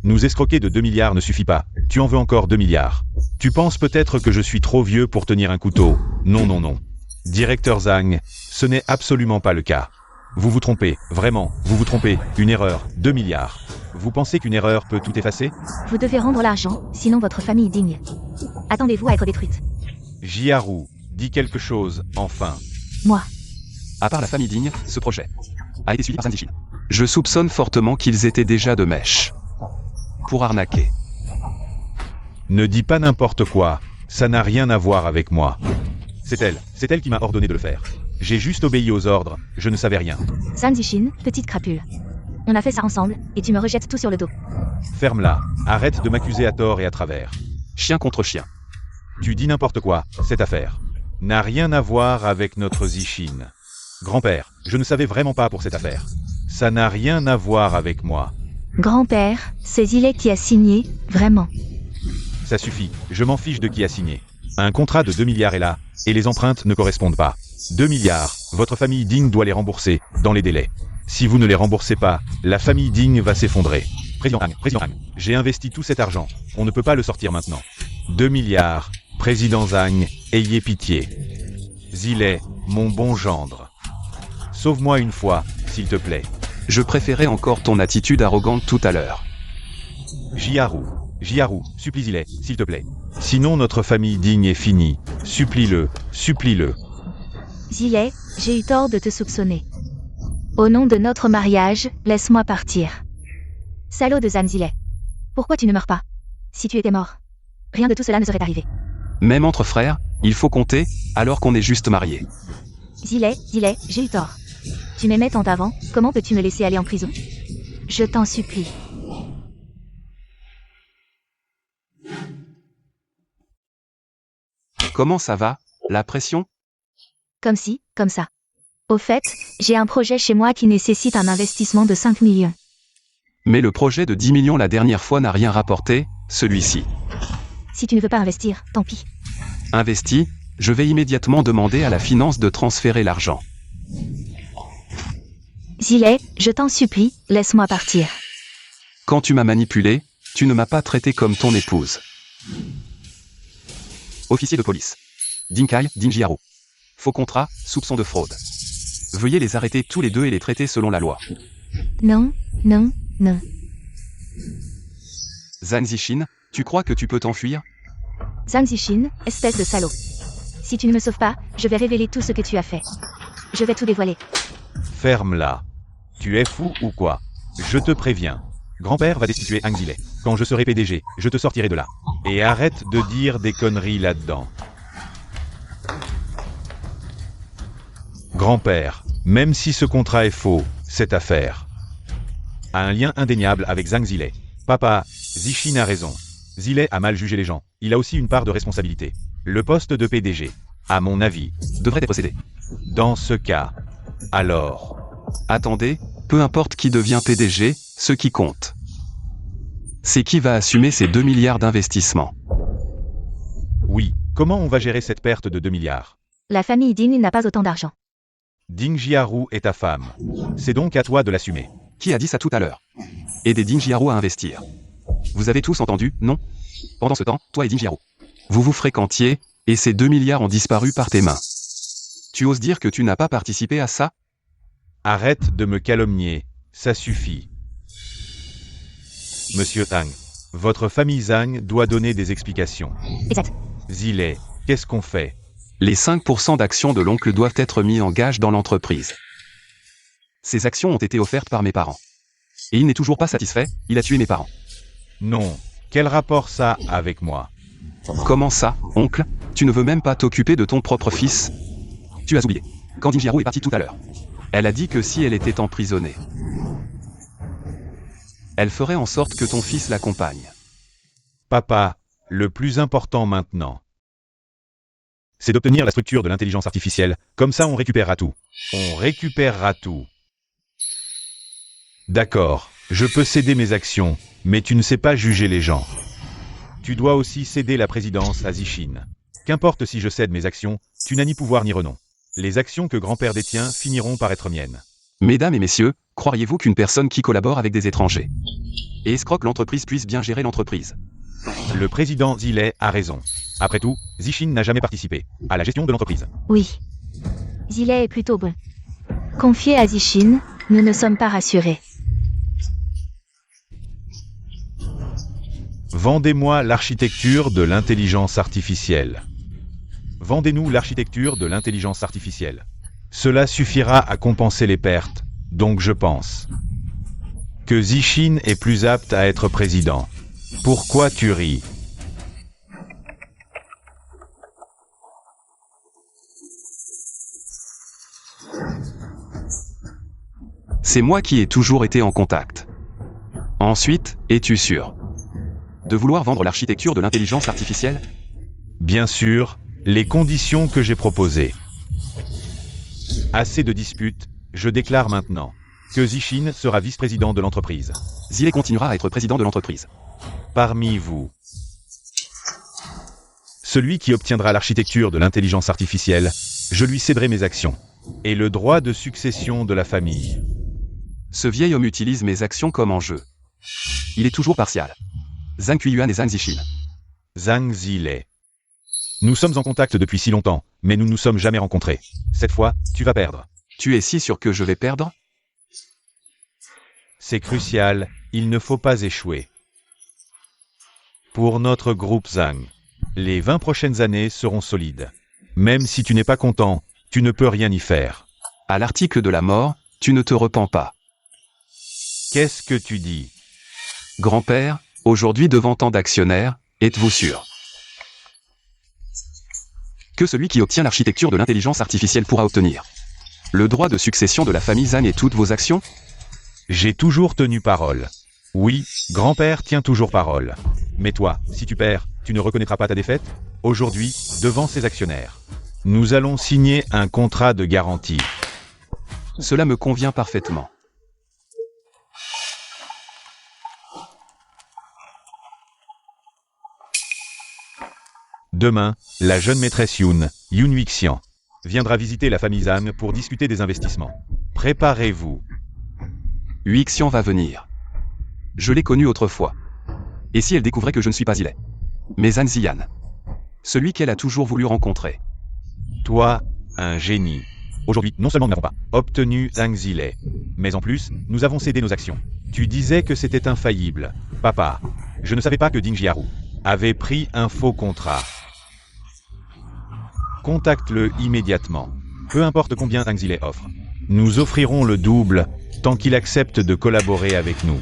Nous escroquer de 2 milliards ne suffit pas. Tu en veux encore 2 milliards. Tu penses peut-être que je suis trop vieux pour tenir un couteau. Non, non, non. Directeur Zhang, ce n'est absolument pas le cas. Vous vous trompez, vraiment, vous vous trompez. Une erreur, 2 milliards. Vous pensez qu'une erreur peut tout effacer? Vous devez rendre l'argent, sinon votre famille est digne. Attendez-vous à être détruite. Jiaru, dis quelque chose, enfin. Moi. À part la famille digne, ce projet a été suivi par Zhang Zixin. Je soupçonne fortement qu'ils étaient déjà de mèche. Pour arnaquer. Ne dis pas n'importe quoi, ça n'a rien à voir avec moi. C'est elle qui m'a ordonné de le faire. J'ai juste obéi aux ordres, je ne savais rien. Zhang Zixin, petite crapule. On a fait ça ensemble, et tu me rejettes tout sur le dos. Ferme-la, arrête de m'accuser à tort et à travers. Chien contre chien. Tu dis n'importe quoi, cette affaire n'a rien à voir avec notre Zixin. Grand-père, je ne savais vraiment pas pour cette affaire. Ça n'a rien à voir avec moi. Grand-père, c'est Zilet qui a signé, vraiment. Ça suffit, je m'en fiche de qui a signé. Un contrat de 2 milliards est là, et les empreintes ne correspondent pas. 2 milliards, votre famille digne doit les rembourser, dans les délais. Si vous ne les remboursez pas, la famille digne va s'effondrer. Président Zhang, j'ai investi tout cet argent, on ne peut pas le sortir maintenant. 2 milliards, Président Zhang, ayez pitié. Zilet, mon bon gendre. Sauve-moi une fois, s'il te plaît. Je préférais encore ton attitude arrogante tout à l'heure. Jiaru, supplie Zilet, s'il te plaît. Sinon notre famille digne est finie. Supplie-le, supplie-le. Zilet, j'ai eu tort de te soupçonner. Au nom de notre mariage, laisse-moi partir. Salaud de Zhang Zilet. Pourquoi tu ne meurs pas? Si tu étais mort, rien de tout cela ne serait arrivé. Même entre frères, il faut compter, alors qu'on est juste mariés. Zilet, j'ai eu tort. Tu m'aimais tant avant, comment peux-tu me laisser aller en prison? Je t'en supplie. Comment ça va, la pression? Comme ci, comme ça. Au fait, j'ai un projet chez moi qui nécessite un investissement de 5 millions. Mais le projet de 10 millions la dernière fois n'a rien rapporté, celui-ci. Si tu ne veux pas investir, tant pis. Investi, je vais immédiatement demander à la finance de transférer l'argent. Zillet, je t'en supplie, laisse-moi partir. Quand tu m'as manipulé, tu ne m'as pas traité comme ton épouse. Officier de police. Dinkai, Dinjiaro. Faux contrat, soupçon de fraude. Veuillez les arrêter tous les deux et les traiter selon la loi. Non, non, non. Zhang Zixin, tu crois que tu peux t'enfuir? Zhang Zixin, espèce de salaud. Si tu ne me sauves pas, je vais révéler tout ce que tu as fait. Je vais tout dévoiler. Ferme-la. Tu es fou ou quoi? Je te préviens. Grand-père va destituer Hang Zile. Quand je serai PDG, je te sortirai de là. Et arrête de dire des conneries là-dedans. Grand-père, même si ce contrat est faux, cette affaire a un lien indéniable avec Zhang Zile. Papa, Zixin a raison. Zile a mal jugé les gens. Il a aussi une part de responsabilité. Le poste de PDG, à mon avis, Devrait être cédé. dans ce cas, alors... Attendez, peu importe qui devient PDG, ce qui compte. C'est qui va assumer ces 2 milliards d'investissements. Oui, comment on va gérer cette perte de 2 milliards? La famille Ding n'a pas autant d'argent. Ding Jiaru est ta femme. C'est donc à toi de l'assumer. Qui a dit ça tout à l'heure? Aidez Dinjiaro à investir. Vous avez tous entendu, non? Pendant ce temps, toi et Dinjiaro, vous vous fréquentiez, et ces 2 milliards ont disparu par tes mains. Tu oses dire que tu n'as pas participé à ça? Arrête de me calomnier, ça suffit. Monsieur Tang, votre famille Zhang doit donner des explications. Exact. Zile, qu'est-ce qu'on fait? Les 5% d'actions de l'oncle doivent être mis en gage dans l'entreprise. Ces actions ont été offertes par mes parents. Et il n'est toujours pas satisfait, il a tué mes parents. Non, quel rapport ça avec moi? Comment ça, oncle? Tu ne veux même pas t'occuper de ton propre fils? Tu as oublié. Quand Dinjiaro est partie tout à l'heure, elle a dit que si elle était emprisonnée, elle ferait en sorte que ton fils l'accompagne. Papa, le plus important maintenant, c'est d'obtenir la structure de l'intelligence artificielle. Comme ça, on récupérera tout. On récupérera tout. D'accord, je peux céder mes actions, mais tu ne sais pas juger les gens. Tu dois aussi céder la présidence à Zixin. Qu'importe si je cède mes actions, tu n'as ni pouvoir ni renom. Les actions que grand-père détient finiront par être miennes. Mesdames et messieurs, croiriez-vous qu'une personne qui collabore avec des étrangers et escroque l'entreprise puisse bien gérer l'entreprise? Le président Zile a raison. Après tout, Zixin n'a jamais participé à la gestion de l'entreprise. Oui. Zillet est plutôt bon. Confié à Zixin, nous ne sommes pas rassurés. Vendez-moi l'architecture de l'intelligence artificielle. Vendez-nous l'architecture de l'intelligence artificielle. Cela suffira à compenser les pertes, donc je pense que Zixin est plus apte à être président. Pourquoi tu ris? C'est moi qui ai toujours été en contact. Ensuite, es-tu sûr de vouloir vendre l'architecture de l'intelligence artificielle? Bien sûr, les conditions que j'ai proposées. Assez de disputes, je déclare maintenant que Zixin sera vice-président de l'entreprise. Zile continuera à être président de l'entreprise. Parmi vous, celui qui obtiendra l'architecture de l'intelligence artificielle, je lui céderai mes actions et le droit de succession de la famille. Ce vieil homme utilise mes actions comme enjeu. Il est toujours partial. Zhang Yuan et Zhang Zixin. Zhang Zile. Nous sommes en contact depuis si longtemps, mais nous ne nous sommes jamais rencontrés. Cette fois, tu vas perdre. Tu es si sûr que je vais perdre? C'est crucial, il ne faut pas échouer. Pour notre groupe Zhang, les 20 prochaines années seront solides. Même si tu n'es pas content, tu ne peux rien y faire. À l'article de la mort, tu ne te repens pas. Qu'est-ce que tu dis? Grand-père, aujourd'hui devant tant d'actionnaires, êtes-vous sûr que celui qui obtient l'architecture de l'intelligence artificielle pourra obtenir le droit de succession de la famille Zhang et toutes vos actions? J'ai toujours tenu parole. Oui, grand-père tient toujours parole. Mais toi, si tu perds, Tu ne reconnaîtras pas ta défaite? Aujourd'hui, devant ses actionnaires. Nous allons signer un contrat de garantie. Cela me convient parfaitement. Demain, la jeune maîtresse Yoon Wixian, viendra visiter la famille Zhang pour discuter des investissements. Préparez-vous. Huixian va venir. Je l'ai connue autrefois. Et si elle découvrait que je ne suis pas Zilei, mais Zhang Ziyan, celui qu'elle a toujours voulu rencontrer. Toi, un génie. Aujourd'hui, non seulement nous n'avons pas obtenu Zhang Zilei, mais en plus, nous avons cédé nos actions. Tu disais que c'était infaillible. Papa, je ne savais pas que Ding Jiaru avait pris un faux contrat. Contacte-le immédiatement. Peu importe combien Zhang Zilei offre. Nous offrirons le double, tant qu'il accepte de collaborer avec nous.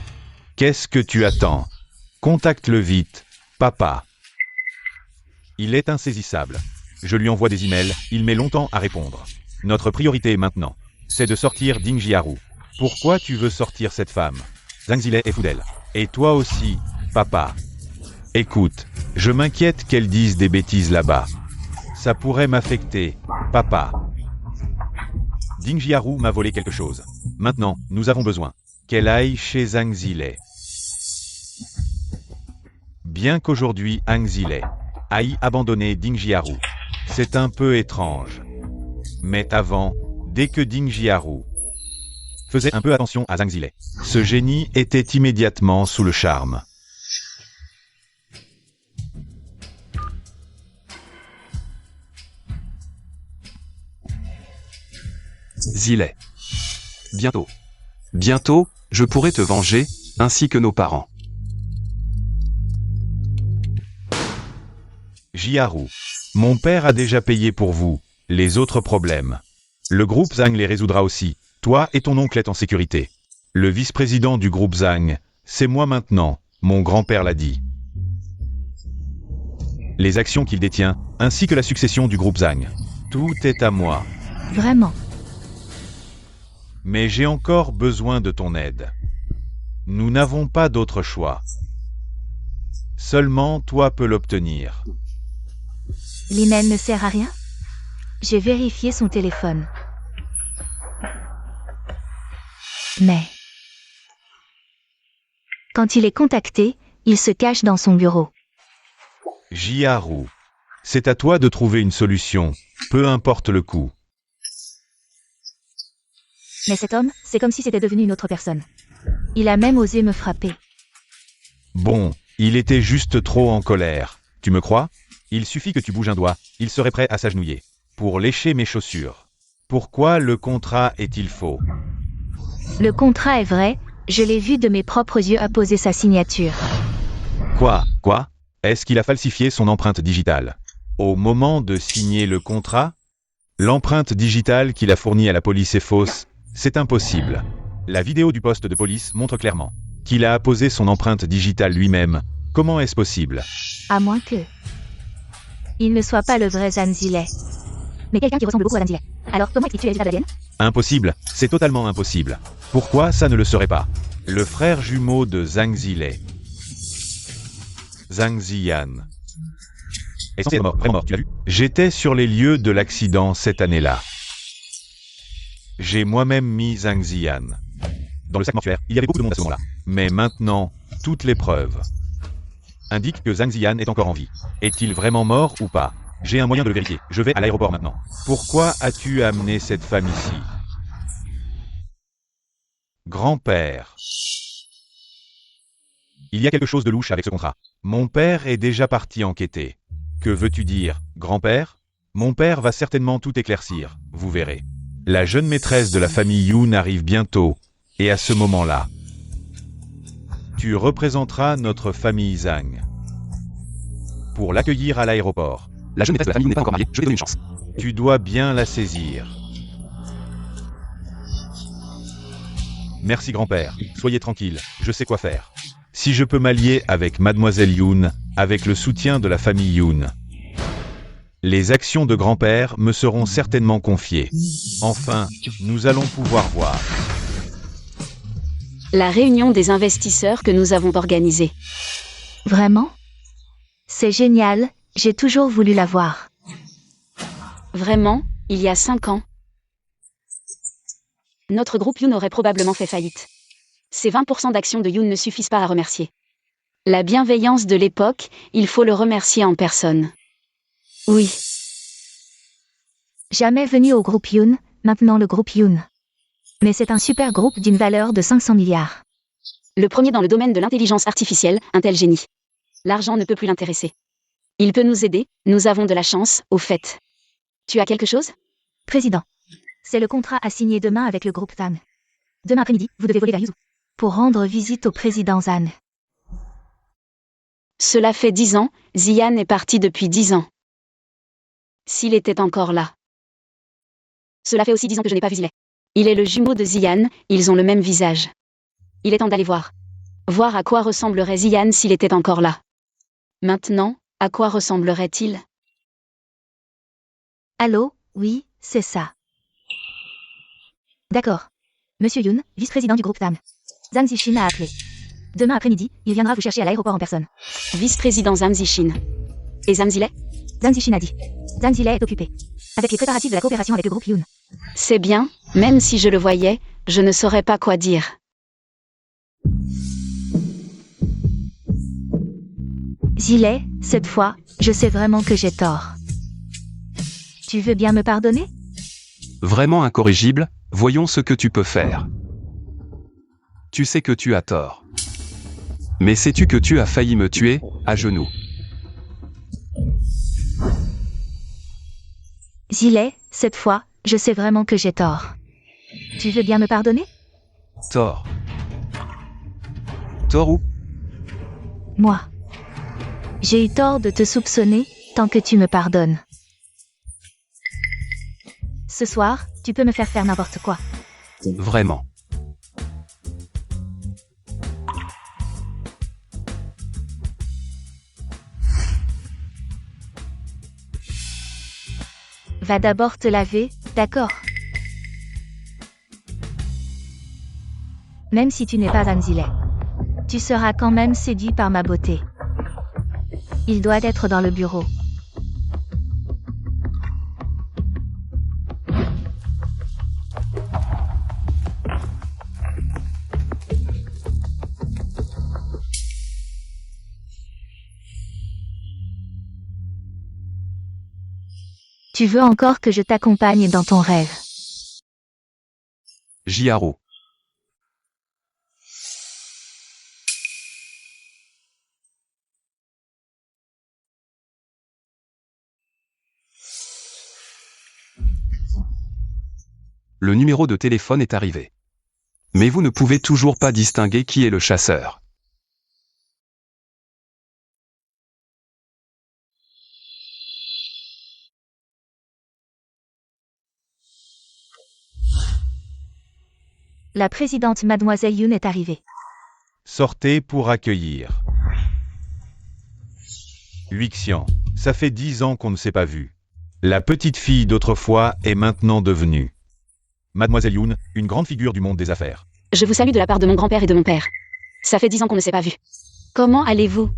Qu'est-ce que tu attends? Contacte-le vite, papa. Il est insaisissable. Je lui envoie des emails, il met longtemps à répondre. Notre priorité maintenant, c'est de sortir Ding Jiaru. Pourquoi tu veux sortir cette femme? Zhang Zilei est fou d'elle. Et toi aussi, papa. Écoute, je m'inquiète qu'elle dise des bêtises là-bas. Ça pourrait m'affecter, papa. Ding Jiaru m'a volé quelque chose. Maintenant, nous avons besoin qu'elle aille chez Zhang Zilei. Bien qu'aujourd'hui Zhang Zilei aille abandonner Ding Jiaru, c'est un peu étrange. Mais avant, dès que Ding Jiaru faisait un peu attention à Zhang Zilei, ce génie était immédiatement sous le charme. Zilei. Bientôt. Bientôt, je pourrai te venger, ainsi que nos parents. Jiaru, mon père a déjà payé pour vous les autres problèmes. Le groupe Zhang les résoudra aussi. Toi et ton oncle êtes en sécurité. Le vice-président du groupe Zhang, c'est moi maintenant, mon grand-père l'a dit. Les actions qu'il détient, ainsi que la succession du groupe Zhang. Tout est à moi. Vraiment. Mais j'ai encore besoin de ton aide. Nous n'avons pas d'autre choix. Seulement toi peux l'obtenir. L'email ne sert à rien? J'ai vérifié son téléphone. Mais... quand il est contacté, il se cache dans son bureau. Jiaru, c'est à toi de trouver une solution, peu importe le coût. Mais cet homme, c'est comme si c'était devenu une autre personne. Il a même osé me frapper. Bon, il était juste trop en colère. Tu me crois? Il suffit que tu bouges un doigt, il serait prêt à s'agenouiller. Pour lécher mes chaussures. Pourquoi le contrat est-il faux? Le contrat est vrai, je l'ai vu de mes propres yeux apposer sa signature. Quoi? Est-ce qu'il a falsifié son empreinte digitale? Au moment de signer le contrat? L'empreinte digitale qu'il a fournie à la police est fausse. C'est impossible. La vidéo du poste de police montre clairement qu'il a apposé son empreinte digitale lui-même. Comment est-ce possible? À moins que... il ne soit pas le vrai Zhang Zilei. Mais quelqu'un qui ressemble beaucoup à Zhang Zilei. Alors comment expliques-tu les résultats d'ADN? Impossible, c'est totalement impossible. Pourquoi ça ne le serait pas? Le frère jumeau de Zhang Zilei, Zhang Ziyan, est censé être mort, vraiment mort, tu l'as vu? J'étais sur les lieux de l'accident cette année-là. J'ai moi-même mis Zhang Ziyan dans le sac mortuaire. Il y avait beaucoup de monde à ce moment-là. Mais maintenant, toutes les preuves indiquent que Zhang Ziyan est encore en vie. Est-il vraiment mort ou pas? J'ai un moyen de le vérifier. Je vais à l'aéroport maintenant. Pourquoi as-tu amené cette femme ici? Grand-père. Il y a quelque chose de louche avec ce contrat. Mon père est déjà parti enquêter. Que veux-tu dire, grand-père? Mon père va certainement tout éclaircir, vous verrez. La jeune maîtresse de la famille Yoon arrive bientôt, et à ce moment-là, tu représenteras notre famille Zhang pour l'accueillir à l'aéroport. La jeune maîtresse de la famille n'est pas encore mariée, je vais donner une chance. Tu dois bien la saisir. Merci grand-père, soyez tranquille, je sais quoi faire. Si je peux m'allier avec Mademoiselle Yoon, avec le soutien de la famille Yoon, les actions de grand-père me seront certainement confiées. Enfin, nous allons pouvoir voir la réunion des investisseurs que nous avons organisée. Vraiment? C'est génial, j'ai toujours voulu la voir. Vraiment, il y a 5 ans. Notre groupe Yoon aurait probablement fait faillite. Ces 20% d'actions de Yoon ne suffisent pas à remercier. La bienveillance de l'époque, il faut le remercier en personne. Oui. Jamais venu au groupe Yoon, maintenant le groupe Yoon. Mais c'est un super groupe d'une valeur de 500 milliards. Le premier dans le domaine de l'intelligence artificielle, un tel génie. L'argent ne peut plus l'intéresser. Il peut nous aider, nous avons de la chance, au fait. Tu as quelque chose? Président. C'est le contrat à signer demain avec le groupe Zhang. Demain après-midi, vous devez voler vers Yuzhou. Pour rendre visite au président Zhang. Cela fait 10 ans, Zian est parti depuis 10 ans. S'il était encore là. Cela fait aussi 10 ans que je n'ai pas vu Zilet. Il est le jumeau de Zian, ils ont le même visage. Il est temps d'aller voir. Voir à quoi ressemblerait Zian s'il était encore là. Maintenant, à quoi ressemblerait-il? Allô, oui, c'est ça. D'accord. Monsieur Yoon, vice-président du groupe Zhang. Zhang Zixin a appelé. Demain après-midi, il viendra vous chercher à l'aéroport en personne. Vice-président Zhang Zixin. Et Zhang Zilet? Zhang Zixin a dit. Zhang Zilet est occupé. Avec les préparatifs de la coopération avec le groupe Yoon. C'est bien, même si je le voyais, je ne saurais pas quoi dire. Zilet, cette fois, je sais vraiment que j'ai tort. Tu veux bien me pardonner? Vraiment incorrigible, voyons ce que tu peux faire. Tu sais que tu as tort. Mais sais-tu que tu as failli me tuer, à genoux? Zilet, cette fois, je sais vraiment que j'ai tort. Tu veux bien me pardonner? Tort. Tort où? Moi. J'ai eu tort de te soupçonner, tant que tu me pardonnes. Ce soir, tu peux me faire faire n'importe quoi. Vraiment. Va d'abord te laver, d'accord? Même si tu n'es pas Zhang Zilet. Tu seras quand même séduit par ma beauté. Il doit être dans le bureau. Tu veux encore que je t'accompagne dans ton rêve? Jiaro. Le numéro de téléphone est arrivé. Mais vous ne pouvez toujours pas distinguer qui est le chasseur. La présidente Mademoiselle Yoon est arrivée. Sortez pour accueillir. Huixian, ça fait 10 ans qu'on ne s'est pas vu. La petite fille d'autrefois est maintenant devenue Mademoiselle Yoon, une grande figure du monde des affaires. Je vous salue de la part de mon grand-père et de mon père. Ça fait 10 ans qu'on ne s'est pas vu. Comment allez-vous?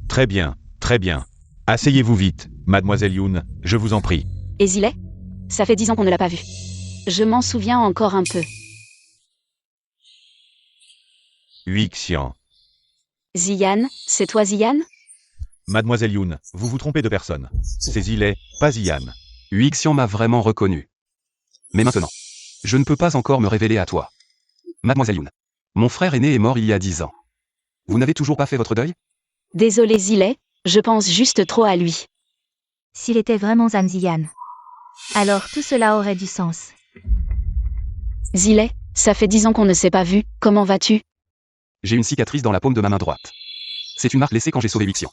Très bien, très bien. Asseyez-vous vite, Mademoiselle Yoon, je vous en prie. Et Zilet? Ça fait 10 ans qu'on ne l'a pas vu. Je m'en souviens encore un peu. Huixian. Zian, c'est toi Zian? Mademoiselle Yoon, vous vous trompez de personne. C'est Zilet, pas Zian. Huixian m'a vraiment reconnu. Mais maintenant, je ne peux pas encore me révéler à toi. Mademoiselle Yoon, mon frère aîné est mort il y a 10 ans. Vous n'avez toujours pas fait votre deuil? Désolé Zilet, je pense juste trop à lui. S'il était vraiment Zhang Ziyan. Alors tout cela aurait du sens. Zilet, ça fait 10 ans qu'on ne s'est pas vu, comment vas-tu? J'ai une cicatrice dans la paume de ma main droite. C'est une marque laissée quand j'ai sauvé Huixian.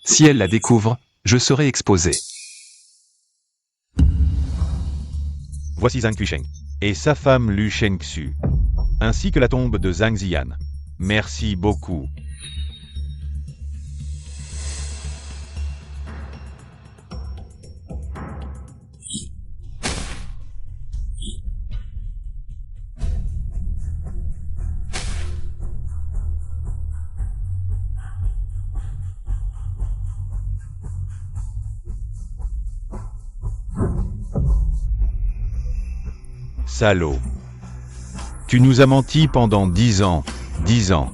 Si elle la découvre, je serai exposé. Voici Zhang Quisheng et sa femme Lu Shengxu, ainsi que la tombe de Zhang Ziyan. Merci beaucoup. Salaud. Tu nous as menti pendant 10 ans. 10 ans.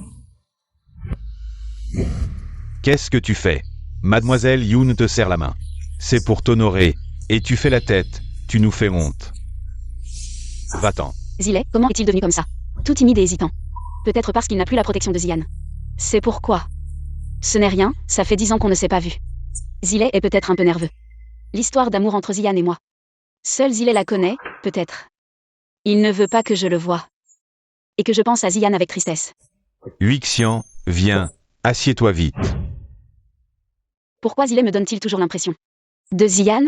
Qu'est-ce que tu fais? Mademoiselle Yoon te serre la main. C'est pour t'honorer. Et tu fais la tête. Tu nous fais honte. Va-t'en. Zilet, comment est-il devenu comme ça? Tout timide et hésitant. Peut-être parce qu'il n'a plus la protection de Zian. C'est pourquoi. Ce n'est rien, ça fait 10 ans qu'on ne s'est pas vu. Zilet est peut-être un peu nerveux. L'histoire d'amour entre Zian et moi. Seul Zilet la connaît, peut-être. Il ne veut pas que je le voie. Et que je pense à Zian avec tristesse. Huixian, viens. Assieds-toi vite. Pourquoi Zilet me donne-t-il toujours l'impression de Zian?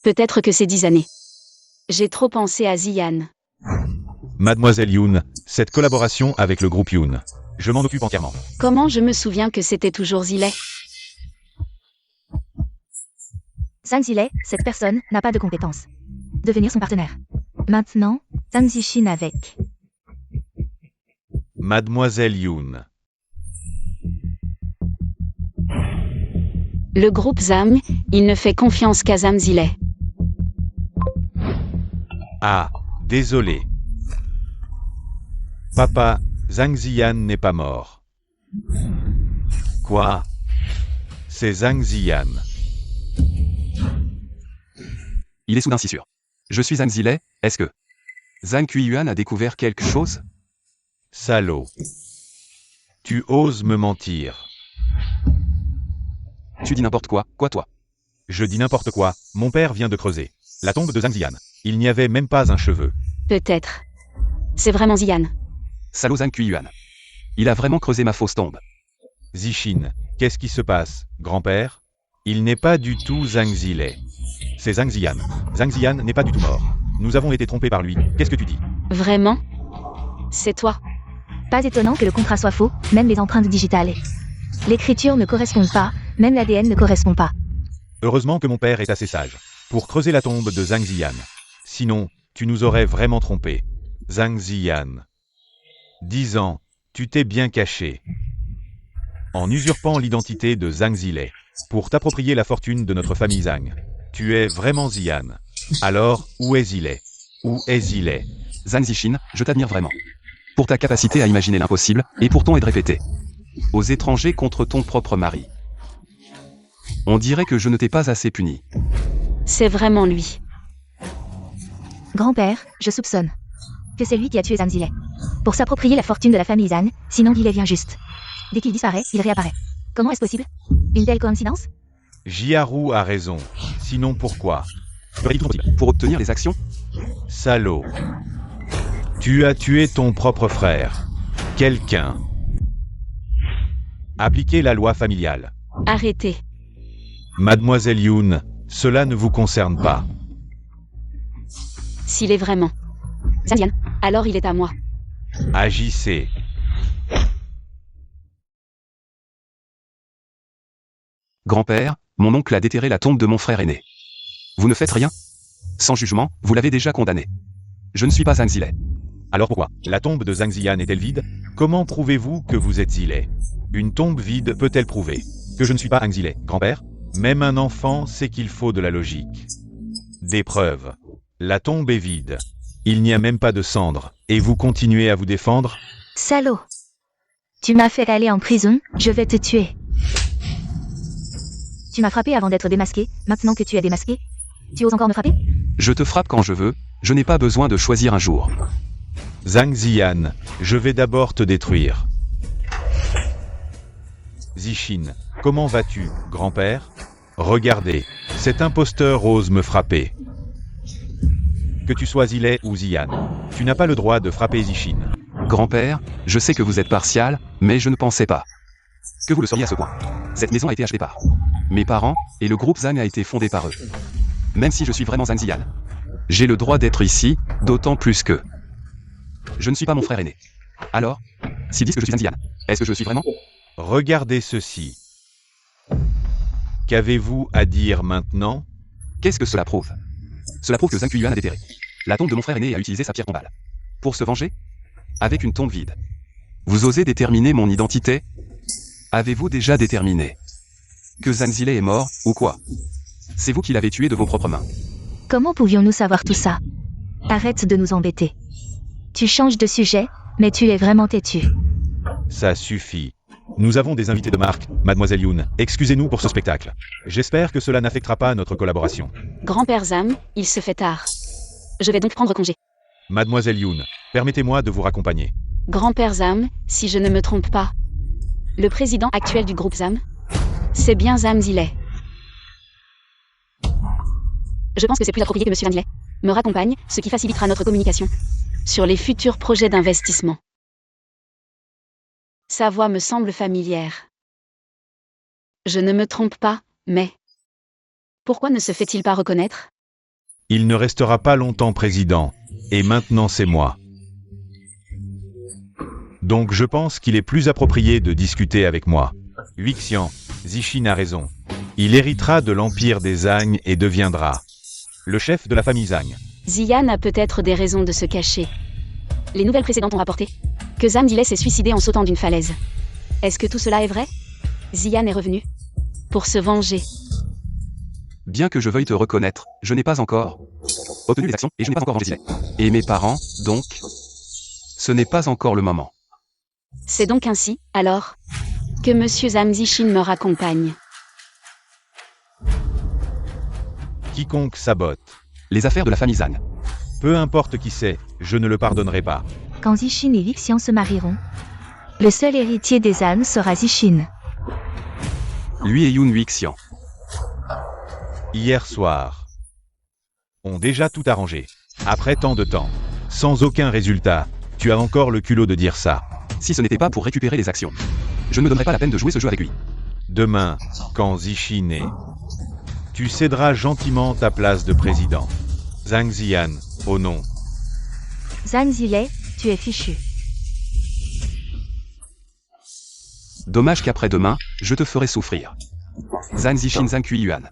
Peut-être que c'est 10 années. J'ai trop pensé à Zian. Mademoiselle Yoon, cette collaboration avec le groupe Yoon. Je m'en occupe entièrement. Comment je me souviens que c'était toujours Zilet? Zhang Zilei, cette personne, n'a pas de compétences. Devenir son partenaire. Maintenant, Zhang Zixin avec. Mademoiselle Yoon. Le groupe Zam, il ne fait confiance qu'à Zhang Zilei. Ah, désolé. Papa, Zhang Ziyan n'est pas mort. Quoi? C'est Zhang Ziyan. Il est soudain si sûr. Je suis Zhang Zilei, est-ce que Zhang Qiuyuan a découvert quelque chose? Salaud. Tu oses me mentir. Tu dis n'importe quoi, quoi toi? Je dis n'importe quoi, mon père vient de creuser la tombe de Zhang Ziyan. Il n'y avait même pas un cheveu. Peut-être. C'est vraiment Zian. Salaud Zhang Qiuyuan. Il a vraiment creusé ma fausse tombe. Zixin, qu'est-ce qui se passe, grand-père? Il n'est pas du tout Zhang Zilei. C'est Zhang Ziyan. Zhang Ziyan n'est pas du tout mort. Nous avons été trompés par lui. Qu'est-ce que tu dis? Vraiment? C'est toi. Pas étonnant que le contrat soit faux, même les empreintes digitales. L'écriture ne correspond pas, même l'ADN ne correspond pas. Heureusement que mon père est assez sage pour creuser la tombe de Zhang Ziyan. Sinon, tu nous aurais vraiment trompés. Zhang Ziyan. 10 ans, tu t'es bien caché. En usurpant l'identité de Zhang Zilei, pour t'approprier la fortune de notre famille Zhang. Tu es vraiment Ziyan. Alors, où est Zilei? Où est Zilei? Zhang Zixin, je t'admire vraiment. Pour ta capacité à imaginer l'impossible, et pour ton aide répétée. Aux étrangers contre ton propre mari. On dirait que je ne t'ai pas assez puni. C'est vraiment lui. Grand-père, je soupçonne que c'est lui qui a tué Zhang Zilei. Pour s'approprier la fortune de la famille Zhang, sinon il vient juste. Dès qu'il disparaît, il réapparaît. Comment est-ce possible? Une telle coïncidence? Jiaru a raison. Sinon pourquoi? Pour obtenir les actions? Salaud. Tu as tué ton propre frère. Quelqu'un. Appliquez la loi familiale. Arrêtez. Mademoiselle Yoon, cela ne vous concerne pas. S'il est vraiment Zian, alors il est à moi. Agissez. Grand-père, mon oncle a déterré la tombe de mon frère aîné. Vous ne faites rien? Sans jugement, vous l'avez déjà condamné. Je ne suis pas Zhang Zilei. Alors pourquoi la tombe de Zhang Ziyan est-elle vide? Comment prouvez-vous que vous êtes Zilei? Une tombe vide peut-elle prouver que je ne suis pas Zhang Zilei, grand-père? Même un enfant sait qu'il faut de la logique. Des preuves. La tombe est vide. Il n'y a même pas de cendres. Et vous continuez à vous défendre? Salaud. Tu m'as fait aller en prison, je vais te tuer. Tu m'as frappé avant d'être démasqué, maintenant que tu es démasqué, tu oses encore me frapper? Je te frappe quand je veux, je n'ai pas besoin de choisir un jour. Zhang Ziyan, je vais d'abord te détruire. Zixin, comment vas-tu, grand-père? Regardez, cet imposteur ose me frapper. Que tu sois Zilei ou Ziyan, tu n'as pas le droit de frapper Zixin. Grand-père, je sais que vous êtes partial, mais je ne pensais pas que vous le seriez à ce point. Cette maison a été achetée par mes parents, et le groupe Zhang a été fondé par eux. Même si je suis vraiment Zhang Ziyan, j'ai le droit d'être ici, d'autant plus que je ne suis pas mon frère aîné. Alors, s'ils disent que je suis Zhang Ziyan, est-ce que je le suis vraiment? Regardez ceci. Qu'avez-vous à dire maintenant? Qu'est-ce que cela prouve? Cela prouve que Zhang Qiuyuan a déterré la tombe de mon frère aîné et a utilisé sa pierre tombale. Pour se venger? Avec une tombe vide. Vous osez déterminer mon identité? Avez-vous déjà déterminé que Zhang Zilei est mort, ou quoi? C'est vous qui l'avez tué de vos propres mains. Comment pouvions-nous savoir tout ça? Arrête de nous embêter. Tu changes de sujet, mais tu es vraiment têtu. Ça suffit. Nous avons des invités de marque, Mademoiselle Yoon. Excusez-nous pour ce spectacle. J'espère que cela n'affectera pas notre collaboration. Grand-père Zam, il se fait tard. Je vais donc prendre congé. Mademoiselle Yoon, permettez-moi de vous raccompagner. Grand-père Zam, si je ne me trompe pas. Le président actuel du groupe Zam? C'est bien Zam Zileh. Je pense que c'est plus approprié que Monsieur Zileh me raccompagne, ce qui facilitera notre communication sur les futurs projets d'investissement. Sa voix me semble familière. Je ne me trompe pas, mais... Pourquoi ne se fait-il pas reconnaître? Il ne restera pas longtemps président, et maintenant c'est moi. Donc je pense qu'il est plus approprié de discuter avec moi. Huixian, Zishin a raison. Il héritera de l'empire des Zhang et deviendra le chef de la famille Zhang. Ziyan a peut-être des raisons de se cacher. Les nouvelles précédentes ont rapporté que Zam Zileh s'est suicidé en sautant d'une falaise. Est-ce que tout cela est vrai? Ziyan est revenu pour se venger. Bien que je veuille te reconnaître, je n'ai pas encore obtenu les actions et je n'ai pas encore vengé Zileh. Et mes parents, donc, ce n'est pas encore le moment. C'est donc ainsi, alors, que Monsieur Zam Zishin me raccompagne. Quiconque sabote, Les affaires de la famille Zhang. peu importe qui c'est, je ne le pardonnerai pas. Quand Zishin et Huixian se marieront, le seul héritier des ânes sera Zishin. Lui et Yoon Huixian. Hier soir, ont déjà tout arrangé. Après tant de temps, sans aucun résultat, tu as encore le culot de dire ça. Si ce n'était pas pour récupérer les actions, je ne me donnerais pas la peine de jouer ce jeu avec lui. Demain, quand Zishin est, tu céderas gentiment ta place de président. Zhang Ziyan, au nom. Zhang Zileh, tu es fichu. Dommage qu'après-demain, je te ferai souffrir. Zhang Zishin Zhang Yuan.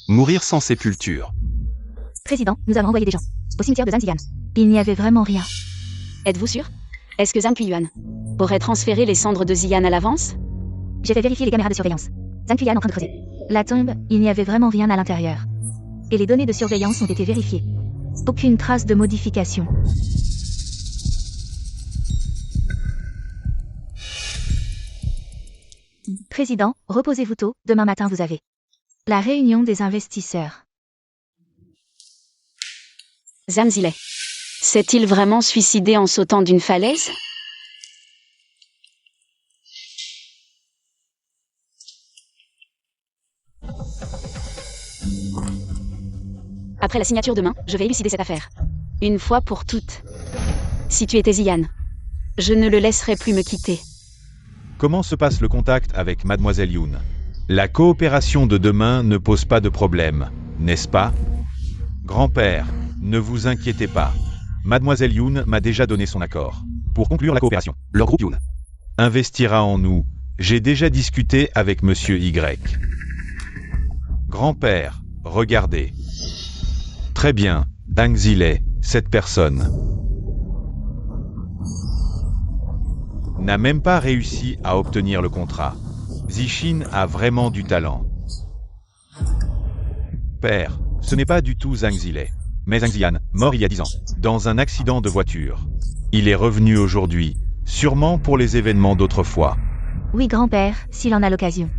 Mourir sans sépulture. Président, nous avons envoyé des gens au cimetière de Zhang Ziyan. Il n'y avait vraiment rien. Êtes-vous sûr? Est-ce que Zhang Yuan aurait transféré les cendres de Ziyan à l'avance? J'ai fait vérifier les caméras de surveillance. Zhang Yuan en train de creuser la tombe, il n'y avait vraiment rien à l'intérieur. Et les données de surveillance ont été vérifiées. Aucune trace de modification. Président, reposez-vous tôt, demain matin vous avez la réunion des investisseurs. Zam Zileh s'est-il vraiment suicidé en sautant d'une falaise? Après la signature demain, je vais élucider cette affaire. Une fois pour toutes. Si tu étais Ziyan, je ne le laisserais plus me quitter. Comment se passe le contact avec Mademoiselle Yoon? La coopération de demain ne pose pas de problème, n'est-ce pas? Grand-père, ne vous inquiétez pas. Mademoiselle Yoon m'a déjà donné son accord. Pour conclure la coopération, Leur groupe Yoon investira en nous. J'ai déjà discuté avec Monsieur Y. Grand-père, regardez. Très bien, Zhang Zileh, cette personne n'a même pas réussi à obtenir le contrat. Zishin a vraiment du talent. Père, ce n'est pas du tout Zhang Zileh, mais Zhang Ziyan, mort il y a 10 ans, dans un accident de voiture. Il est revenu aujourd'hui, sûrement pour les événements d'autrefois. Oui, grand-père, s'il en a l'occasion.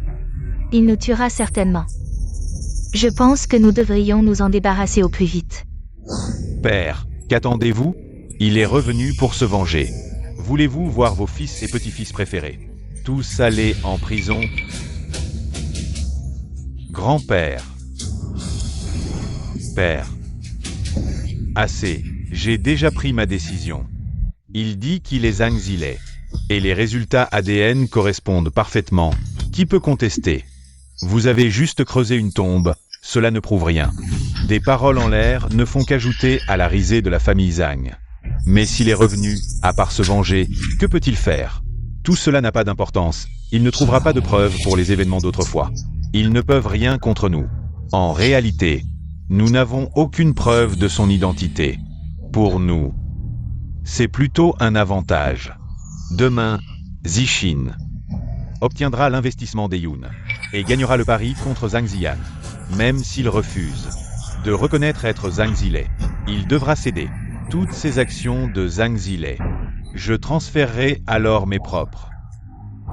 Il nous tuera certainement. Je pense que nous devrions nous en débarrasser au plus vite. Père, qu'attendez-vous? Il est revenu pour se venger. Voulez-vous voir vos fils et petits-fils préférés tous aller en prison? Grand-père. Père. Assez, j'ai déjà pris ma décision. Il dit qu'il est Zhang Zileh. Et les résultats ADN correspondent parfaitement. Qui peut contester? Vous avez juste creusé une tombe, cela ne prouve rien. Des paroles en l'air ne font qu'ajouter à la risée de la famille Zhang. Mais s'il est revenu, à part se venger, que peut-il faire? Tout cela n'a pas d'importance, il ne trouvera pas de preuves pour les événements d'autrefois. Ils ne peuvent rien contre nous. En réalité, nous n'avons aucune preuve de son identité. Pour nous, c'est plutôt un avantage. Demain, Zishin obtiendra l'investissement des Yoon et gagnera le pari contre Zhang Ziyan, même s'il refuse de reconnaître être Zhang Zileh. Il devra céder toutes ses actions de Zhang Zilei. Je transférerai alors mes propres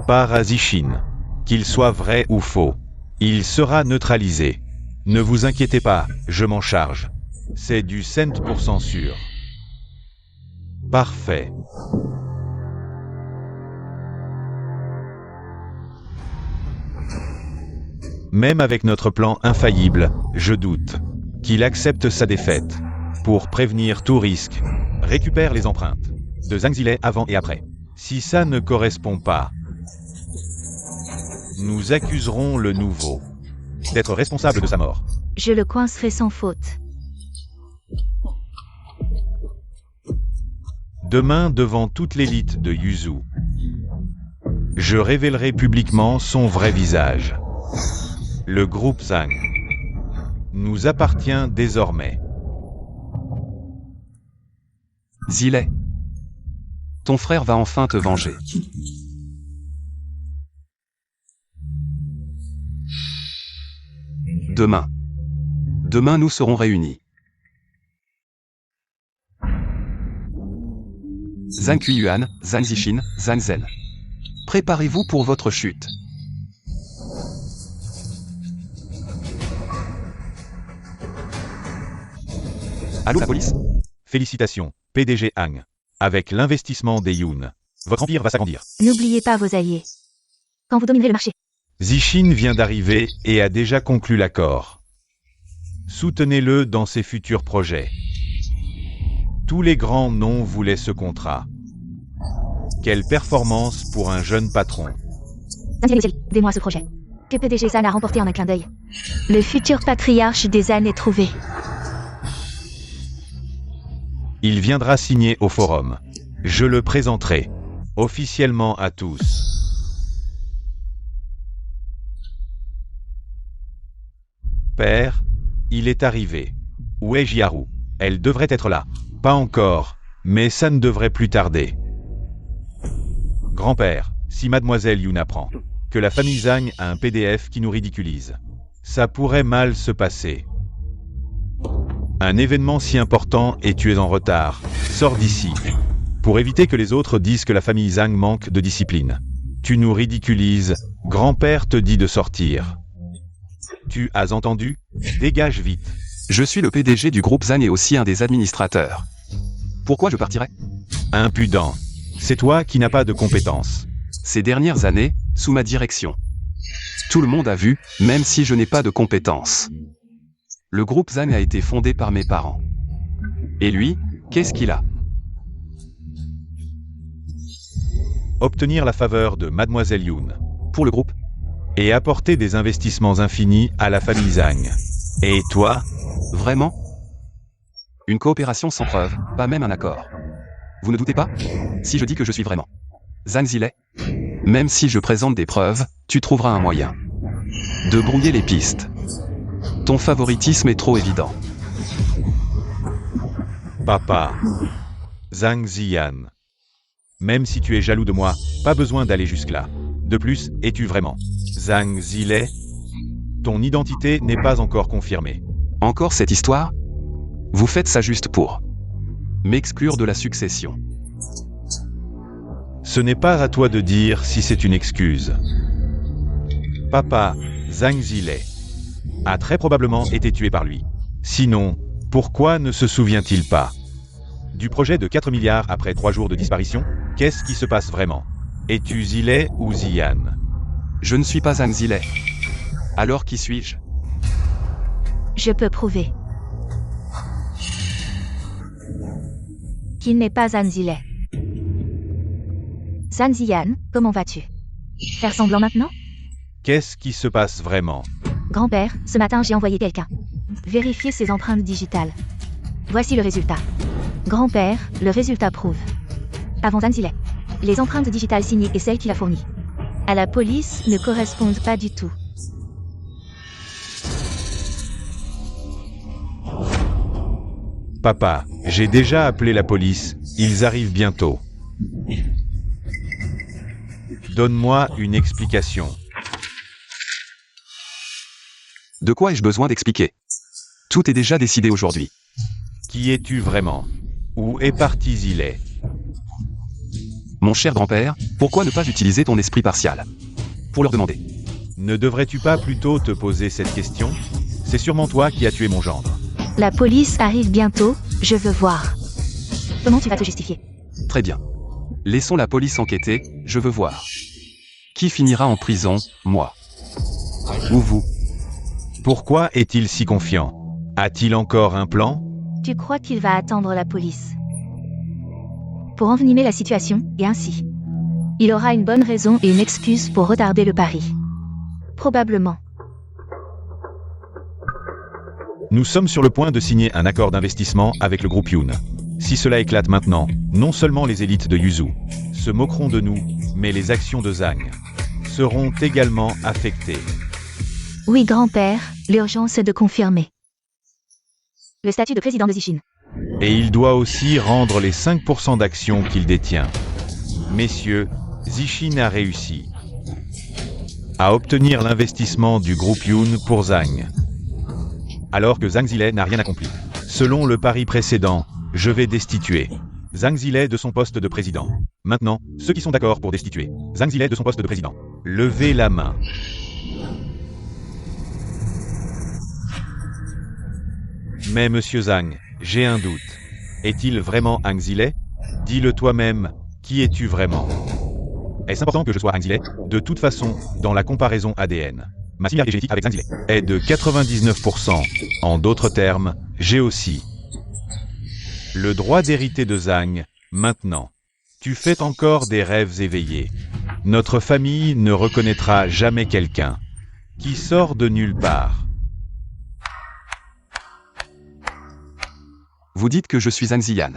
parts à Zichin. Qu'il soit vrai ou faux, il sera neutralisé. Ne vous inquiétez pas, je m'en charge. C'est du 100% sûr. Parfait. Même avec notre plan infaillible, je doute qu'il accepte sa défaite. Pour prévenir tout risque, récupère les empreintes de Zhang Zilei avant et après. Si ça ne correspond pas, nous accuserons le nouveau d'être responsable de sa mort. Je le coincerai sans faute. Demain, devant toute l'élite de Yuzu, je révélerai publiquement son vrai visage. Le groupe Zhang nous appartient désormais. Zilei. Ton frère va enfin te venger. Demain. Demain nous serons réunis. Zhang Yuan, Zhang Zichin, Zhang Zhen. Préparez-vous pour votre chute. Allô la police? Félicitations, PDG Hang. Avec l'investissement des Yoon, votre empire va s'agrandir. N'oubliez pas vos alliés. Quand vous dominerez le marché. Zichin vient d'arriver et a déjà conclu l'accord. Soutenez-le dans ses futurs projets. Tous les grands noms voulaient ce contrat. Quelle performance pour un jeune patron. Aidez-moi ce projet. Que PDG Zhan a remporté en un clin d'œil. Le futur patriarche des Zhan est trouvé. Il viendra signer au forum. Je le présenterai officiellement à tous. Père, il est arrivé. Où est Jiaru? Elle devrait être là. Pas encore, mais ça ne devrait plus tarder. Grand-père, si mademoiselle Yoon apprend que la famille Zhang a un PDF qui nous ridiculise, ça pourrait mal se passer. Un événement si important et tu es en retard. Sors d'ici. Pour éviter que les autres disent que la famille Zhang manque de discipline. Tu nous ridiculises. Grand-père te dit de sortir. Tu as entendu? Dégage vite. Je suis le PDG du groupe Zhang et aussi un des administrateurs. Pourquoi je partirais? Impudent. C'est toi qui n'as pas de compétences. Ces dernières années, sous ma direction. Tout le monde a vu, même si je n'ai pas de compétences. Le groupe Zhang a été fondé par mes parents. Et lui, qu'est-ce qu'il a? Obtenir la faveur de mademoiselle Yoon. Pour le groupe? Et apporter des investissements infinis à la famille Zhang. Et toi? Vraiment? Une coopération sans preuve, pas même un accord. Vous ne doutez pas? Si je dis que je suis vraiment Zhang Zilei? Même si je présente des preuves, tu trouveras un moyen de brouiller les pistes. Ton favoritisme est trop évident. Papa. Zhang Ziyan. Même si tu es jaloux de moi, pas besoin d'aller jusque-là. De plus, es-tu vraiment Zhang Zilei? Ton identité n'est pas encore confirmée. Encore cette histoire? Vous faites ça juste pour m'exclure de la succession. Ce n'est pas à toi de dire si c'est une excuse. Papa, Zhang Zilei, a très probablement été tué par lui. Sinon, pourquoi ne se souvient-il pas du projet de 4 milliards après 3 jours de disparition? Qu'est-ce qui se passe vraiment? Es-tu Zilei ou Ziyan? Je ne suis pas Zhang Zilei. Alors qui suis-je? Je peux prouver qu'il n'est pas Zhan Zilei. Zhan Ziyan, comment vas-tu? Faire semblant maintenant? Qu'est-ce qui se passe vraiment? Grand-père, ce matin j'ai envoyé quelqu'un vérifier ses empreintes digitales. Voici le résultat. Grand-père, le résultat prouve. Avant Zhan Zilei, les empreintes digitales signées et celles qu'il a fournies à la police ne correspondent pas du tout. Papa, j'ai déjà appelé la police, ils arrivent bientôt. Donne-moi une explication. De quoi ai-je besoin d'expliquer? Tout est déjà décidé aujourd'hui. Qui es-tu vraiment? Où est parti Zilet? Mon cher grand-père, pourquoi ne pas utiliser ton esprit partial pour leur demander? Ne devrais-tu pas plutôt te poser cette question? C'est sûrement toi qui as tué mon gendre. La police arrive bientôt, je veux voir. Comment tu vas te justifier? Très bien. Laissons la police enquêter, je veux voir. Qui finira en prison, moi ou vous? Pourquoi est-il si confiant? A-t-il encore un plan? Tu crois qu'il va attendre la police pour envenimer la situation, et ainsi il aura une bonne raison et une excuse pour retarder le pari. Probablement. Nous sommes sur le point de signer un accord d'investissement avec le groupe Yoon. Si cela éclate maintenant, non seulement les élites de Yuzu se moqueront de nous, mais les actions de Zhang seront également affectées. Oui, grand-père, l'urgence est de confirmer le statut de président de Zishin. Et il doit aussi rendre les 5% d'actions qu'il détient. Messieurs, Zishin a réussi à obtenir l'investissement du groupe Yoon pour Zhang, alors que Zhang Zilet n'a rien accompli. Selon le pari précédent, je vais destituer Zhang Zilet de son poste de président. Maintenant, ceux qui sont d'accord pour destituer Zhang Zilet de son poste de président, levez la main. Mais monsieur Zhang, j'ai un doute. Est-il vraiment Zhang Zilet? Dis-le toi-même, qui es-tu vraiment? Est-ce important que je sois Zhang Zilet? De toute façon, dans la comparaison ADN, ma similarité génétique avec Zhang Zilet est de 99%. En d'autres termes, j'ai aussi le droit d'hériter de Zhang. Maintenant, tu fais encore des rêves éveillés. Notre famille ne reconnaîtra jamais quelqu'un qui sort de nulle part. Vous dites que je suis Zhang Ziyan.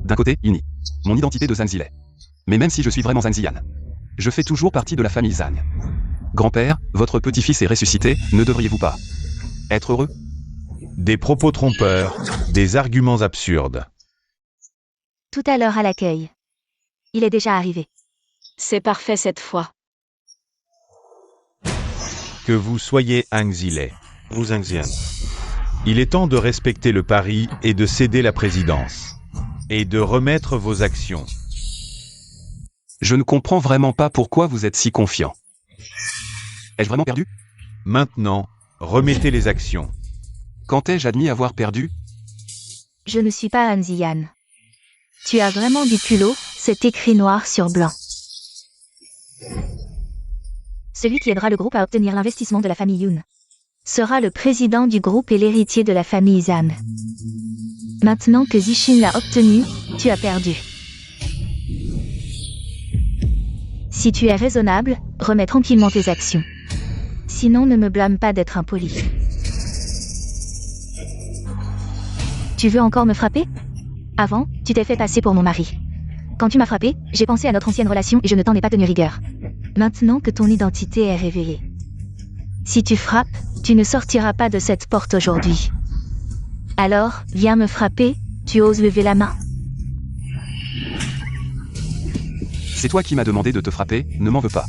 D'un côté, il nie mon identité de Zhang Zilet. Mais même si je suis vraiment Zhang Ziyan, je fais toujours partie de la famille Zhang. Grand-père, votre petit-fils est ressuscité, ne devriez-vous pas être heureux? Des propos trompeurs, des arguments absurdes. Tout à l'heure à l'accueil. Il est déjà arrivé. C'est parfait cette fois. Que vous soyez Zhang Zilet ou Zhang Ziyan. Il est temps de respecter le pari et de céder la présidence. Et de remettre vos actions. Je ne comprends vraiment pas pourquoi vous êtes si confiant. Ai-je vraiment perdu? Maintenant, remettez les actions. Quand ai-je admis avoir perdu? Je ne suis pas Han Ziyan. Tu as vraiment du culot, c'est écrit noir sur blanc. Celui qui aidera le groupe à obtenir l'investissement de la famille Yoon sera le président du groupe et l'héritier de la famille Zhang. Maintenant que Zishin l'a obtenu, tu as perdu. Si tu es raisonnable, remets tranquillement tes actions. Sinon ne me blâme pas d'être impoli. Tu veux encore me frapper? Avant, tu t'es fait passer pour mon mari. Quand tu m'as frappé, j'ai pensé à notre ancienne relation et je ne t'en ai pas tenu rigueur. Maintenant que ton identité est révélée, si tu frappes, tu ne sortiras pas de cette porte aujourd'hui. Alors, viens me frapper, tu oses lever la main? C'est toi qui m'as demandé de te frapper, ne m'en veux pas.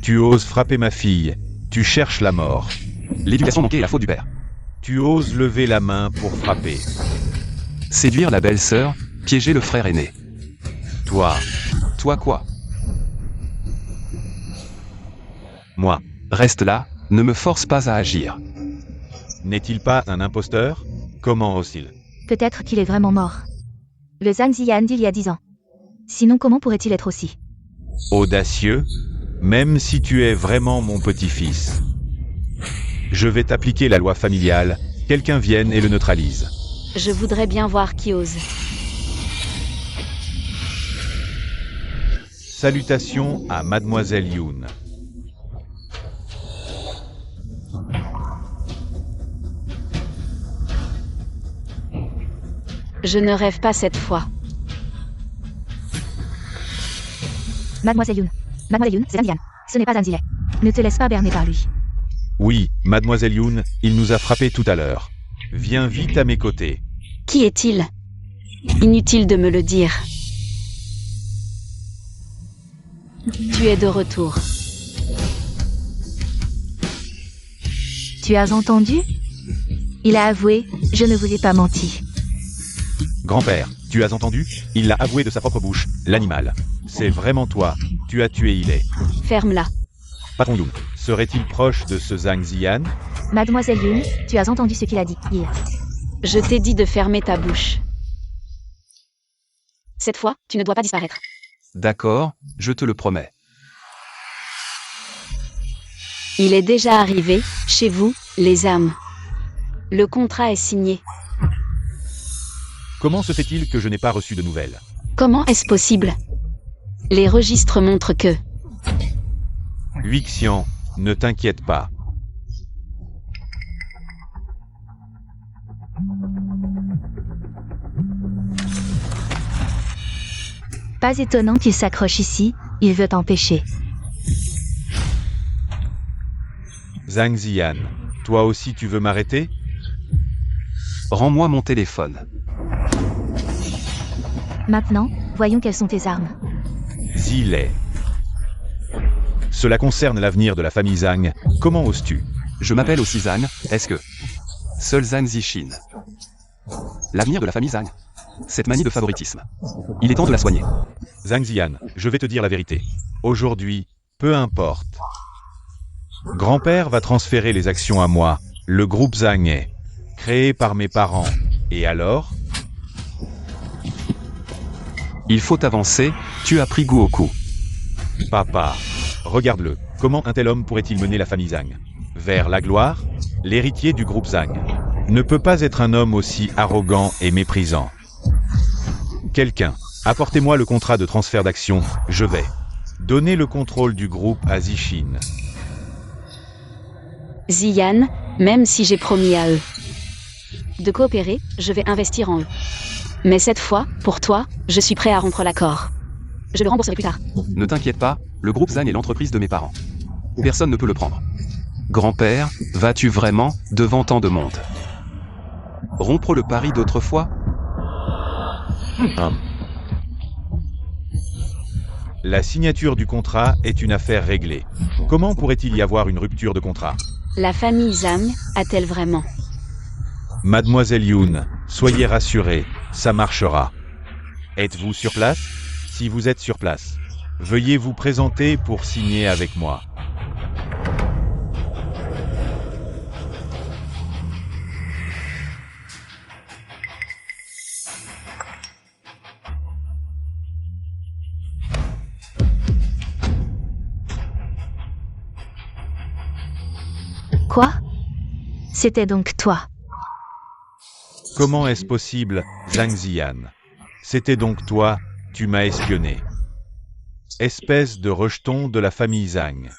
Tu oses frapper ma fille, tu cherches la mort. L'éducation manquée est la faute du père. Tu oses lever la main pour frapper. Séduire la belle-sœur, piéger le frère aîné. Toi. Toi quoi? Moi. Reste là, ne me force pas à agir. N'est-il pas un imposteur? Comment ose-t-il? Peut-être qu'il est vraiment mort. Le Zhang Ziyan d'il y a 10 ans. Sinon comment pourrait-il être aussi audacieux? Même si tu es vraiment mon petit-fils. Je vais t'appliquer la loi familiale, quelqu'un vienne et le neutralise. Je voudrais bien voir qui ose. Salutations à Mademoiselle Yoon. Je ne rêve pas cette fois. Mademoiselle Yoon. Mademoiselle Yoon, c'est Zhang Ziyan. Ce n'est pas Zhang Zilet. Ne te laisse pas berner par lui. Oui, Mademoiselle Yoon, il nous a frappés tout à l'heure. Viens vite à mes côtés. Qui est-il? Inutile de me le dire. Tu es de retour. Tu as entendu? Il a avoué, je ne vous ai pas menti. Grand-père, tu as entendu? Il l'a avoué de sa propre bouche, l'animal. C'est vraiment toi, tu as tué Ilay. Ferme-la. Patron Yoon, serait-il proche de ce Zhang Ziyan? Mademoiselle Yoon, tu as entendu ce qu'il a dit hier. Je t'ai dit de fermer ta bouche. Cette fois, tu ne dois pas disparaître. D'accord, je te le promets. Il est déjà arrivé, chez vous, les âmes. Le contrat est signé. Comment se fait-il que je n'ai pas reçu de nouvelles? Comment est-ce possible? Les registres montrent que... Huixian, ne t'inquiète pas. Pas étonnant qu'il s'accroche ici, il veut t'empêcher. Zhang Ziyan, toi aussi tu veux m'arrêter? Rends-moi mon téléphone. Maintenant, voyons quelles sont tes armes. Zilay. Cela concerne l'avenir de la famille Zhang. Comment oses-tu? Je m'appelle aussi Zhang, est-ce que... Seul Zhang Zishin. L'avenir de la famille Zhang. Cette manie de favoritisme. Il est temps de la soigner. Zhang Ziyan, je vais te dire la vérité. Aujourd'hui, peu importe. Grand-père va transférer les actions à moi. Le groupe Zhang est créé par mes parents. Et alors? Il faut avancer, tu as pris goût au coup. Papa, regarde-le. Comment un tel homme pourrait-il mener la famille Zhang vers la gloire? L'héritier du groupe Zhang ne peut pas être un homme aussi arrogant et méprisant. Quelqu'un, apportez-moi le contrat de transfert d'actions, je vais donner le contrôle du groupe à Zishin. Ziyan, même si j'ai promis à eux de coopérer, je vais investir en eux. Mais cette fois, pour toi, je suis prêt à rompre l'accord. Je le rembourserai plus tard. Ne t'inquiète pas, le groupe Zhang est l'entreprise de mes parents. Personne ne peut le prendre. Grand-père, vas-tu vraiment, devant tant de monde? Rompre le pari d'autrefois? La signature du contrat est une affaire réglée. Comment pourrait-il y avoir une rupture de contrat? La famille Zhang a-t-elle vraiment? Mademoiselle Yoon, soyez rassurée, ça marchera. Êtes-vous sur place? Si vous êtes sur place, veuillez vous présenter pour signer avec moi. Quoi? C'était donc toi. Comment est-ce possible, Zhang Ziyan? C'était donc toi, tu m'as espionné. Espèce de rejeton de la famille Zhang.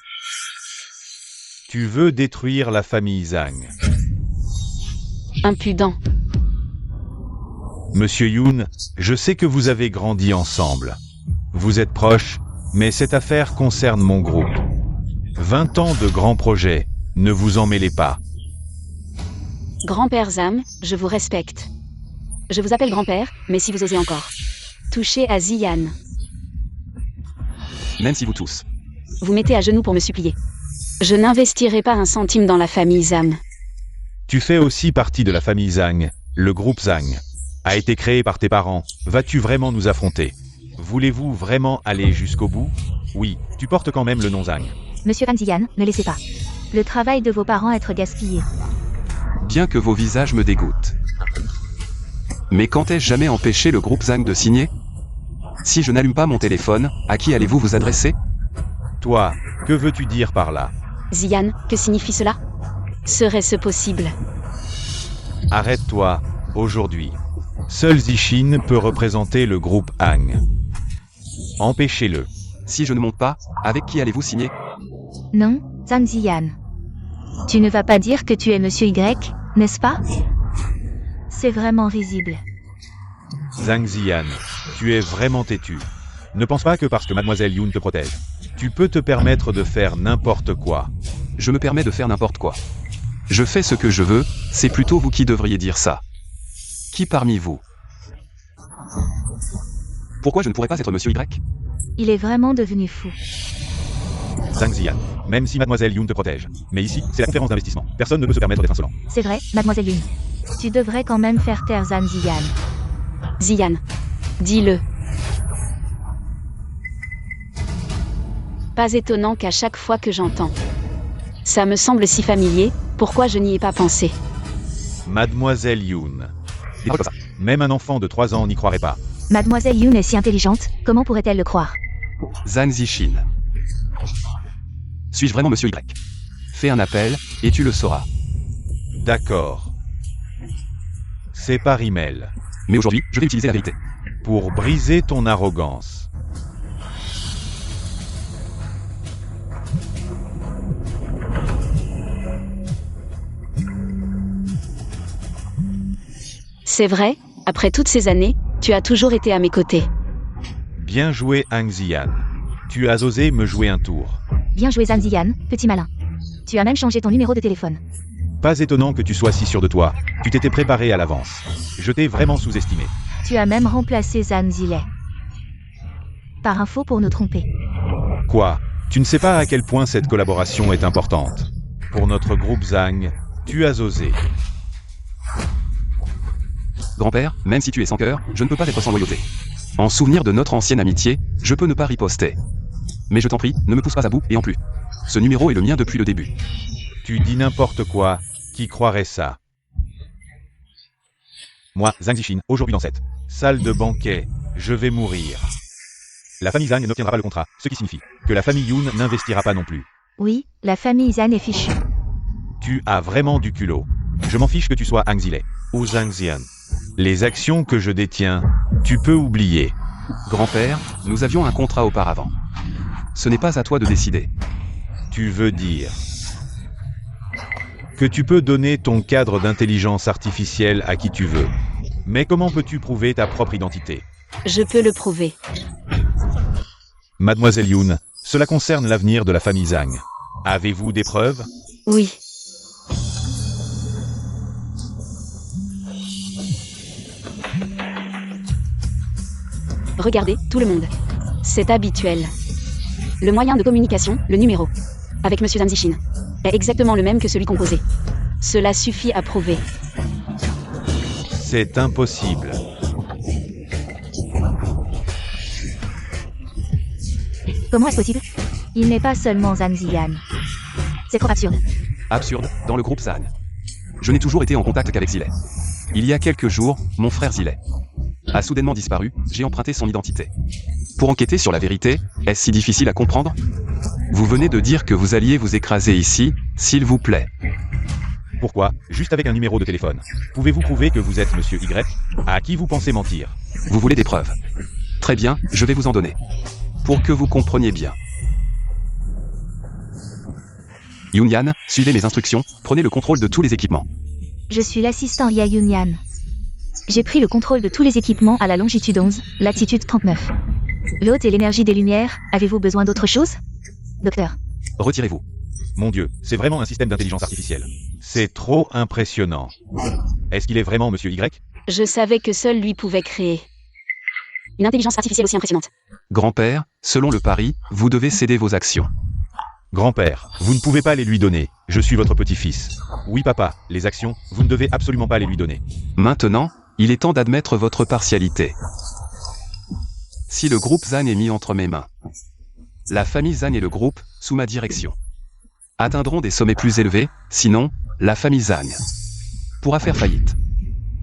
Tu veux détruire la famille Zhang. Impudent. Monsieur Yoon, je sais que vous avez grandi ensemble. Vous êtes proches, mais cette affaire concerne mon groupe. 20 ans de grands projets, ne vous en mêlez pas. Grand-père Zhang, je vous respecte. Je vous appelle grand-père, mais si vous osez encore toucher à Ziyan, Même si vous tous. vous mettez à genoux pour me supplier. Je n'investirai pas un centime dans la famille Zhang. Tu fais aussi partie de la famille Zhang. Le groupe Zhang a été créé par tes parents. Vas-tu vraiment nous affronter? Voulez-vous vraiment aller jusqu'au bout? Oui, tu portes quand même le nom Zhang. Monsieur Zhang Ziyan, ne laissez pas le travail de vos parents être gaspillé. Bien que vos visages me dégoûtent. Mais quand ai-je jamais empêché le groupe Zhang de signer? Si je n'allume pas mon téléphone, à qui allez-vous vous adresser? Toi, que veux-tu dire par là? Ziyan, que signifie cela? Serait-ce possible? Arrête-toi, aujourd'hui. Seul Zishin peut représenter le groupe Hang. Empêchez-le. Si je ne monte pas, avec qui allez-vous signer? Non, Zhang Ziyan. Tu ne vas pas dire que tu es Monsieur Y, n'est-ce pas? C'est vraiment risible. Zhang Ziyan, tu es vraiment têtu. Ne pense pas que parce que Mademoiselle Yoon te protège, tu peux te permettre de faire n'importe quoi. Je me permets de faire n'importe quoi. Je fais ce que je veux, c'est plutôt vous qui devriez dire ça. Qui parmi vous? Pourquoi je ne pourrais pas être Monsieur Y? Il est vraiment devenu fou. Zhang Ziyan, même si Mademoiselle Yoon te protège. Mais ici, c'est la conférence d'investissement. Personne ne peut se permettre d'être insolent. C'est vrai, Mademoiselle Yoon. Tu devrais quand même faire taire Zhang Ziyan. Ziyan. Dis-le. Pas étonnant qu'à chaque fois que j'entends. Ça me semble si familier, pourquoi je n'y ai pas pensé? Mademoiselle Yoon. Même un enfant de 3 ans n'y croirait pas. Mademoiselle Yoon est si intelligente, comment pourrait-elle le croire? Zhang Zixin. Suis-je vraiment Monsieur Y? Fais un appel, et tu le sauras. D'accord. C'est par email. Mais aujourd'hui, je vais utiliser la vérité. Pour briser ton arrogance. C'est vrai, après toutes ces années, tu as toujours été à mes côtés. Bien joué Hang Ziyan. Tu as osé me jouer un tour. Bien joué Zhang Ziyan, petit malin. Tu as même changé ton numéro de téléphone. Pas étonnant que tu sois si sûr de toi. Tu t'étais préparé à l'avance. Je t'ai vraiment sous-estimé. Tu as même remplacé Zhang Zilei par un faux pour nous tromper. Quoi? Tu ne sais pas à quel point cette collaboration est importante. Pour notre groupe Zhang, tu as osé. Grand-père, même si tu es sans cœur, je ne peux pas être sans loyauté. En souvenir de notre ancienne amitié, je peux ne pas riposter. Mais je t'en prie, ne me pousse pas à bout, et en plus. Ce numéro est le mien depuis le début. Tu dis n'importe quoi. Qui croirait ça? Moi, Zhang Zixin, aujourd'hui dans cette salle de banquet, je vais mourir. La famille Zhang n'obtiendra pas le contrat, ce qui signifie que la famille Yoon n'investira pas non plus. Oui, la famille Zhan est fichue. Tu as vraiment du culot. Je m'en fiche que tu sois Hang Zilei ou Zhang Ziyan. Les actions que je détiens, tu peux oublier. Grand-père, nous avions un contrat auparavant. Ce n'est pas à toi de décider. Tu veux dire que tu peux donner ton cadre d'intelligence artificielle à qui tu veux. Mais comment peux-tu prouver ta propre identité? Je peux le prouver. Mademoiselle Yoon, cela concerne l'avenir de la famille Zhang. Avez-vous des preuves? Oui. Regardez, tout le monde. C'est habituel. Le moyen de communication, le numéro, avec Monsieur Zhang Zixin, est exactement le même que celui composé. Cela suffit à prouver. C'est impossible. Comment est-ce possible? Il n'est pas seulement Zhang Ziyan. C'est trop absurde. Absurde, dans le groupe Zhang. Je n'ai toujours été en contact qu'avec Zilei. Il y a quelques jours, mon frère Zilei a soudainement disparu, j'ai emprunté son identité. Pour enquêter sur la vérité, est-ce si difficile à comprendre? Vous venez de dire que vous alliez vous écraser ici, s'il vous plaît. Pourquoi? Juste avec un numéro de téléphone. Pouvez-vous prouver que vous êtes Monsieur Y? À qui vous pensez mentir? Vous voulez des preuves? Très bien, je vais vous en donner. Pour que vous compreniez bien. Yoon-Yan, suivez mes instructions, prenez le contrôle de tous les équipements. Je suis l'assistant Lia Yoon-Yan. J'ai pris le contrôle de tous les équipements à la longitude 11, latitude 39. L'hôte et l'énergie des lumières, avez-vous besoin d'autre chose? Docteur. Retirez-vous. Mon Dieu, c'est vraiment un système d'intelligence artificielle. C'est trop impressionnant. Est-ce qu'il est vraiment Monsieur Y? Je savais que seul lui pouvait créer une intelligence artificielle aussi impressionnante. Grand-père, selon le pari, vous devez céder vos actions. Grand-père, vous ne pouvez pas les lui donner. Je suis votre petit-fils. Oui papa, les actions, vous ne devez absolument pas les lui donner. Maintenant, il est temps d'admettre votre partialité. Si le groupe Zhan est mis entre mes mains, la famille Zhan et le groupe, sous ma direction, atteindront des sommets plus élevés, sinon, la famille Zhan pourra faire faillite.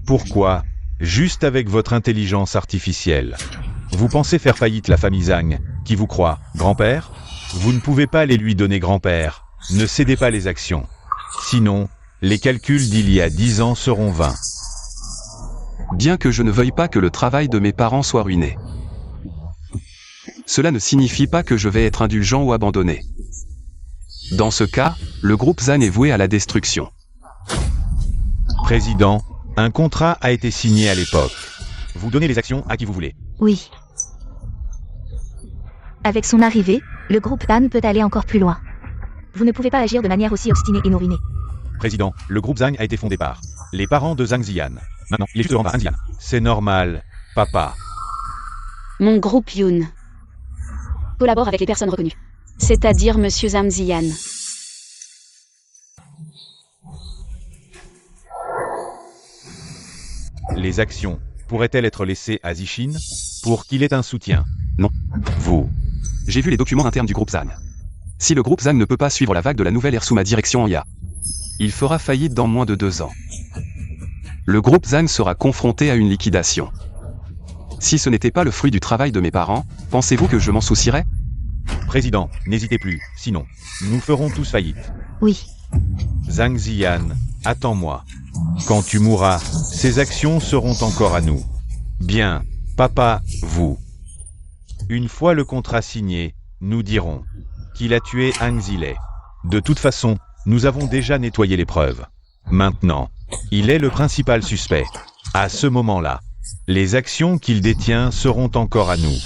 Pourquoi? Juste avec votre intelligence artificielle. Vous pensez faire faillite la famille Zhang, qui vous croit, grand-père? Vous ne pouvez pas les lui donner, grand-père. Ne cédez pas les actions. Sinon, les calculs d'il y a 10 ans seront vains. Bien que je ne veuille pas que le travail de mes parents soit ruiné. Cela ne signifie pas que je vais être indulgent ou abandonné. Dans ce cas, le groupe Zhan est voué à la destruction. Président, un contrat a été signé à l'époque. Vous donnez les actions à qui vous voulez. Oui. Avec son arrivée, le groupe Zhan peut aller encore plus loin. Vous ne pouvez pas agir de manière aussi obstinée et nous ruiner. Président, le groupe Zhang a été fondé par les parents de Zhang Ziyan. Maintenant, il est juste de rendre à Hang Ziyan. C'est normal, papa. Mon groupe Yoon collabore avec les personnes reconnues, c'est-à-dire Monsieur Zhang Ziyan. Les actions. pourrait-elle être laissée à Zichin pour qu'il ait un soutien? Non. Vous. J'ai vu les documents internes du groupe Zhang. Si le groupe Zhang ne peut pas suivre la vague de la nouvelle ère sous ma direction en IA, il fera faillite dans moins de 2 ans. Le groupe Zhang sera confronté à une liquidation. Si ce n'était pas le fruit du travail de mes parents, pensez-vous que je m'en soucierais? Président, n'hésitez plus, sinon, nous ferons tous faillite. Oui. Zhang Ziyan, attends-moi. Quand tu mourras, ces actions seront encore à nous. Bien, papa, vous. Une fois le contrat signé, nous dirons qu'il a tué Hang Zile. De toute façon, nous avons déjà nettoyé les preuves. Maintenant, il est le principal suspect. À ce moment-là, les actions qu'il détient seront encore à nous.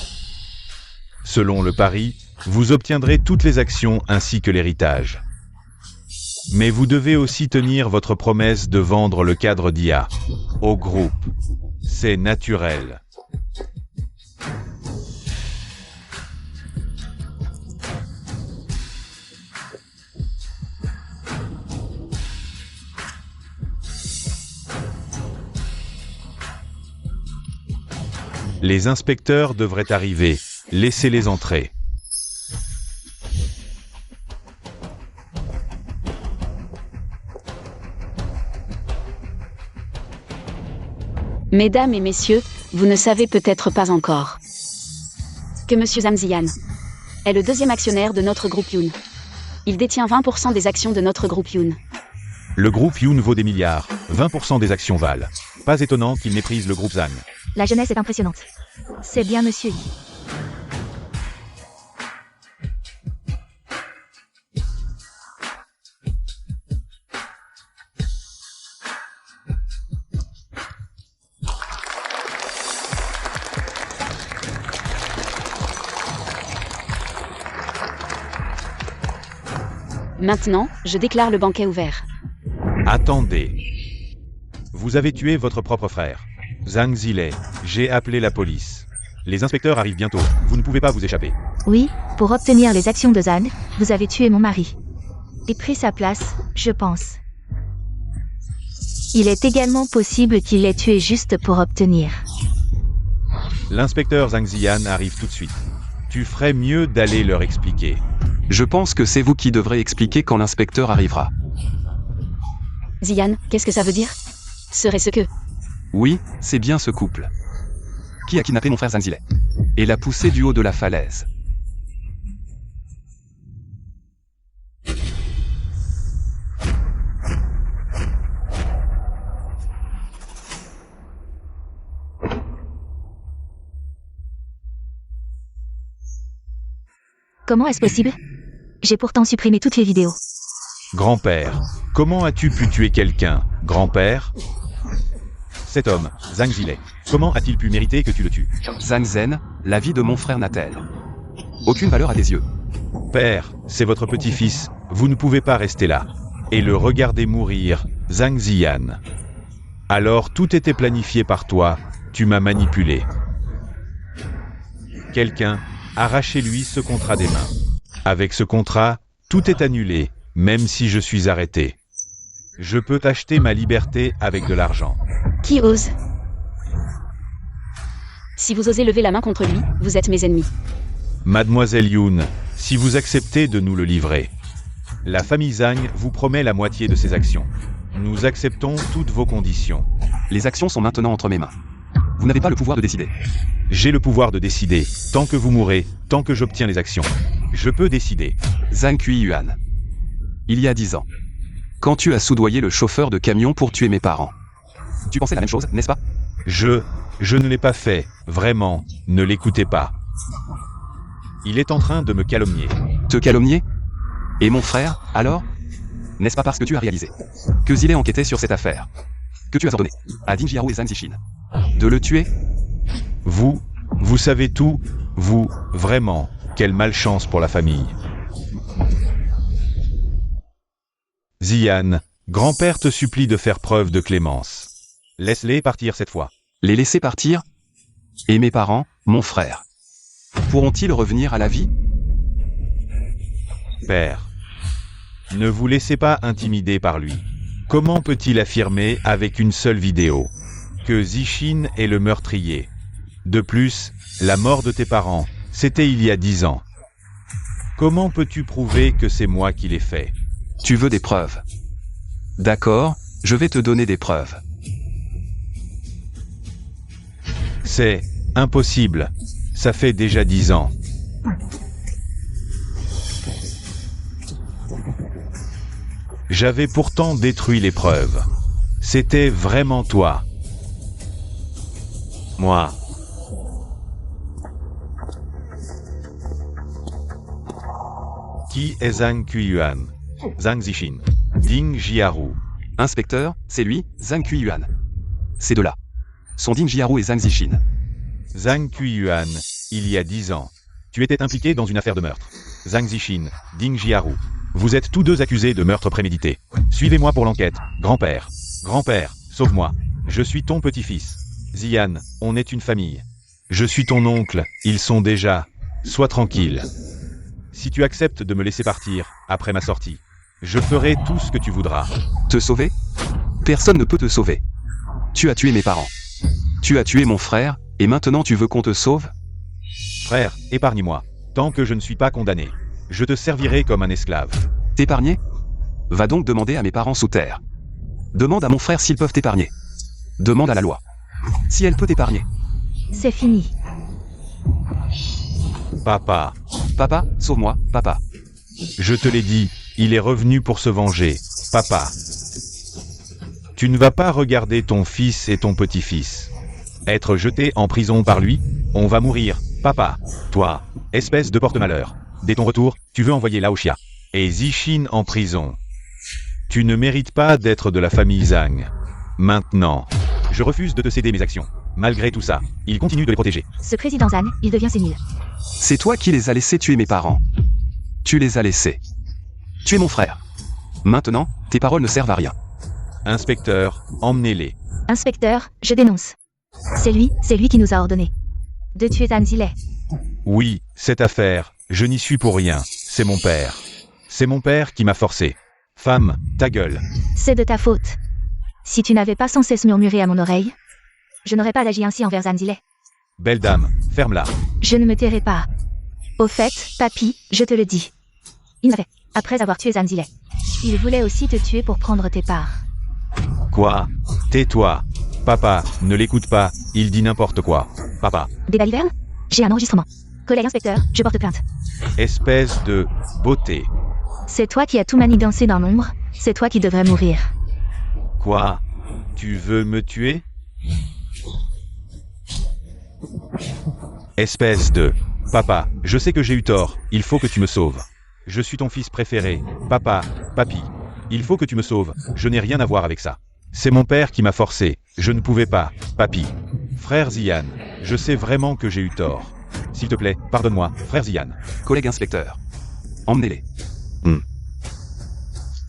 Selon le pari, vous obtiendrez toutes les actions ainsi que l'héritage. Mais vous devez aussi tenir votre promesse de vendre le cadre d'IA au groupe. C'est naturel. Les inspecteurs devraient arriver. Laissez-les entrer. Mesdames et messieurs, vous ne savez peut-être pas encore que M. Zhang Ziyan est le deuxième actionnaire de notre groupe Yoon. Il détient 20% des actions de notre groupe Yoon. Le groupe Yoon vaut des milliards. 20% des actions valent. Pas étonnant qu'il méprise le groupe Zhang. La jeunesse est impressionnante. C'est bien, monsieur Yi. Maintenant, je déclare le banquet ouvert. Attendez. Vous avez tué votre propre frère. Zhang Zile, j'ai appelé la police. Les inspecteurs arrivent bientôt. Vous ne pouvez pas vous échapper. Oui, pour obtenir les actions de Zhang, vous avez tué mon mari. Et pris sa place, je pense. Il est également possible qu'il l'ait tué juste pour obtenir. L'inspecteur Zhang Ziyan arrive tout de suite. Tu ferais mieux d'aller leur expliquer. Je pense que c'est vous qui devrez expliquer quand l'inspecteur arrivera. Ziyan, qu'est-ce que ça veut dire? Serait-ce que... Oui, c'est bien ce couple. Qui a kidnappé mon frère Zhang Zile et l'a poussé du haut de la falaise. Comment est-ce possible? J'ai pourtant supprimé toutes les vidéos. Grand-père, comment as-tu pu tuer quelqu'un, grand-père? Cet homme, Zhang Zile, comment a-t-il pu mériter que tu le tues? Zhang Zhen, la vie de mon frère n'a-t-elle aucune valeur à tes yeux? Père, c'est votre petit-fils, vous ne pouvez pas rester là. Et le regarder mourir, Zhang Ziyan. Alors tout était planifié par toi, tu m'as manipulé. Quelqu'un, arrachez-lui ce contrat des mains. Avec ce contrat, tout est annulé, même si je suis arrêté. Je peux t'acheter ma liberté avec de l'argent. Qui ose? Si vous osez lever la main contre lui, vous êtes mes ennemis. Mademoiselle Yoon, si vous acceptez de nous le livrer, la famille Zhang vous promet la moitié de ses actions. Nous acceptons toutes vos conditions. Les actions sont maintenant entre mes mains. Vous n'avez pas le pouvoir de décider. J'ai le pouvoir de décider, tant que vous mourrez, tant que j'obtiens les actions. Je peux décider. Zhang Yuan. Il y a 10 ans. Quand tu as soudoyé le chauffeur de camion pour tuer mes parents. Tu pensais la même chose, n'est-ce pas? Je ne l'ai pas fait, vraiment, ne l'écoutez pas. Il est en train de me calomnier. Te calomnier? Et mon frère, alors? N'est-ce pas parce que tu as réalisé que Zile enquêtait sur cette affaire que tu as ordonné à Ding Jiao et Zhang Zichin de le tuer? Vous savez tout, vous, vraiment, quelle malchance pour la famille. Ziyan, grand-père te supplie de faire preuve de clémence. Laisse-les partir cette fois. Les laisser partir? Et mes parents, mon frère, pourront-ils revenir à la vie? Père, ne vous laissez pas intimider par lui. Comment peut-il affirmer avec une seule vidéo? que Zichin est le meurtrier. De plus, la mort de tes parents, c'était il y a 10 ans. Comment peux-tu prouver que c'est moi qui l'ai fait? Tu veux des preuves? D'accord, je vais te donner des preuves. C'est impossible. Ça fait déjà 10 ans. J'avais pourtant détruit les preuves. C'était vraiment toi. Moi. Qui est Zhang Qiyuan? Zhang Zichin. Ding Jiaru. Inspecteur, c'est lui, Zhang Qiyuan. Ces deux-là sont Ding Jiaru et Zhang Zichin. Zhang Qiyuan, il y a 10 ans. Tu étais impliqué dans une affaire de meurtre. Zhang Zichin, Ding Jiaru. Vous êtes tous deux accusés de meurtre prémédité. Suivez-moi pour l'enquête, grand-père. Grand-père, sauve-moi. Je suis ton petit-fils. Ziyan, on est une famille. Je suis ton oncle, ils sont déjà... Sois tranquille. Si tu acceptes de me laisser partir, après ma sortie, je ferai tout ce que tu voudras. Te sauver? Personne ne peut te sauver. Tu as tué mes parents. Tu as tué mon frère, et maintenant tu veux qu'on te sauve? Frère, épargne-moi. Tant que je ne suis pas condamné, je te servirai comme un esclave. T'épargner? Va donc demander à mes parents sous terre. Demande à mon frère s'ils peuvent t'épargner. Demande à la loi si elle peut t'épargner. C'est fini. Papa, Papa, sauve-moi, papa. je te l'ai dit, il est revenu pour se venger. Papa. Tu ne vas pas regarder ton fils et ton petit-fils être jetés en prison par lui? On va mourir. Papa. Toi, espèce de porte-malheur. Dès ton retour, tu veux envoyer Lao Xia et Zichin en prison. Tu ne mérites pas d'être de la famille Zhang. Maintenant, je refuse de te céder mes actions. Malgré tout ça, il continue de les protéger. Ce président Zhang, il devient sénile. C'est toi qui les as laissés tuer mes parents. Tu les as laissés. Tu es mon frère. Maintenant, tes paroles ne servent à rien. Inspecteur, emmenez-les. Inspecteur, je dénonce. C'est lui qui nous a ordonné de tuer Zhang Zilei. Oui, cette affaire, je n'y suis pour rien. C'est mon père. C'est mon père qui m'a forcé. Femme, ta gueule. C'est de ta faute. Si tu n'avais pas sans cesse murmuré à mon oreille, je n'aurais pas agi ainsi envers Zhang Zilei. Belle dame, ferme-la. Je ne me tairai pas. Au fait, papy, je te le dis. Il m'avait, après avoir tué Zhang Zilei, il voulait aussi te tuer pour prendre tes parts. Quoi? Tais-toi. Papa, ne l'écoute pas, il dit n'importe quoi. Papa. Des balivernes? J'ai un enregistrement. Collègue inspecteur, je porte plainte. Espèce de beauté. C'est toi qui as tout manigancé dans l'ombre, c'est toi qui devrais mourir. Quoi? Tu veux me tuer? Espèce de... Papa, je sais que j'ai eu tort, il faut que tu me sauves. Je suis ton fils préféré. Papa, papy. Il faut que tu me sauves, je n'ai rien à voir avec ça. C'est mon père qui m'a forcé, je ne pouvais pas, papy. Frère Ziyan, je sais vraiment que j'ai eu tort. S'il te plaît, pardonne-moi, frère Ziyan. Collègue inspecteur. Emmenez-les.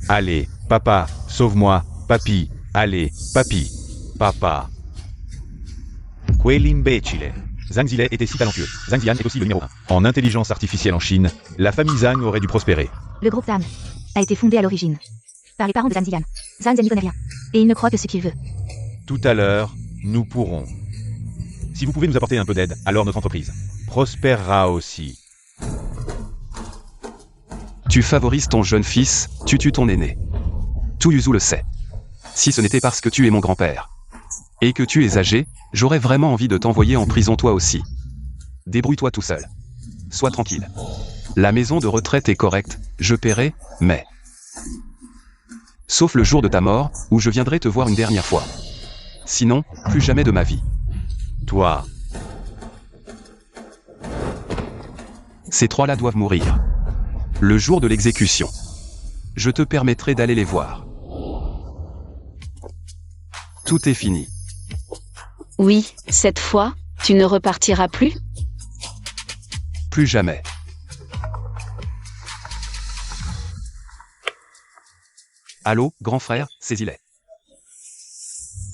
Allez, papa, sauve-moi, papy. Allez, papy. Papa. Quell'imbécile. Zhang Zilei était si talentueux. Zhang Ziyan est aussi le numéro 1. En intelligence artificielle en Chine, la famille Zhang aurait dû prospérer. Le groupe Zhang a été fondé à l'origine par les parents de Zhang Ziyan. Zhang Ziyan n'y connaît rien. Et il ne croit que ce qu'il veut. Tout à l'heure, nous pourrons. Si vous pouvez nous apporter un peu d'aide, alors notre entreprise prospérera aussi. Tu favorises ton jeune fils, tu tues ton aîné. Tout Yuzu le sait. Si ce n'était parce que tu es mon grand-père et que tu es âgé, j'aurais vraiment envie de t'envoyer en prison toi aussi. Débrouille-toi tout seul. Sois tranquille. La maison de retraite est correcte, je paierai, mais... Sauf le jour de ta mort, où je viendrai te voir une dernière fois. Sinon, plus jamais de ma vie. Toi. Ces trois-là doivent mourir. Le jour de l'exécution. Je te permettrai d'aller les voir. Tout est fini. Oui, cette fois, tu ne repartiras plus? Plus jamais. Allô, grand frère, saisis-les.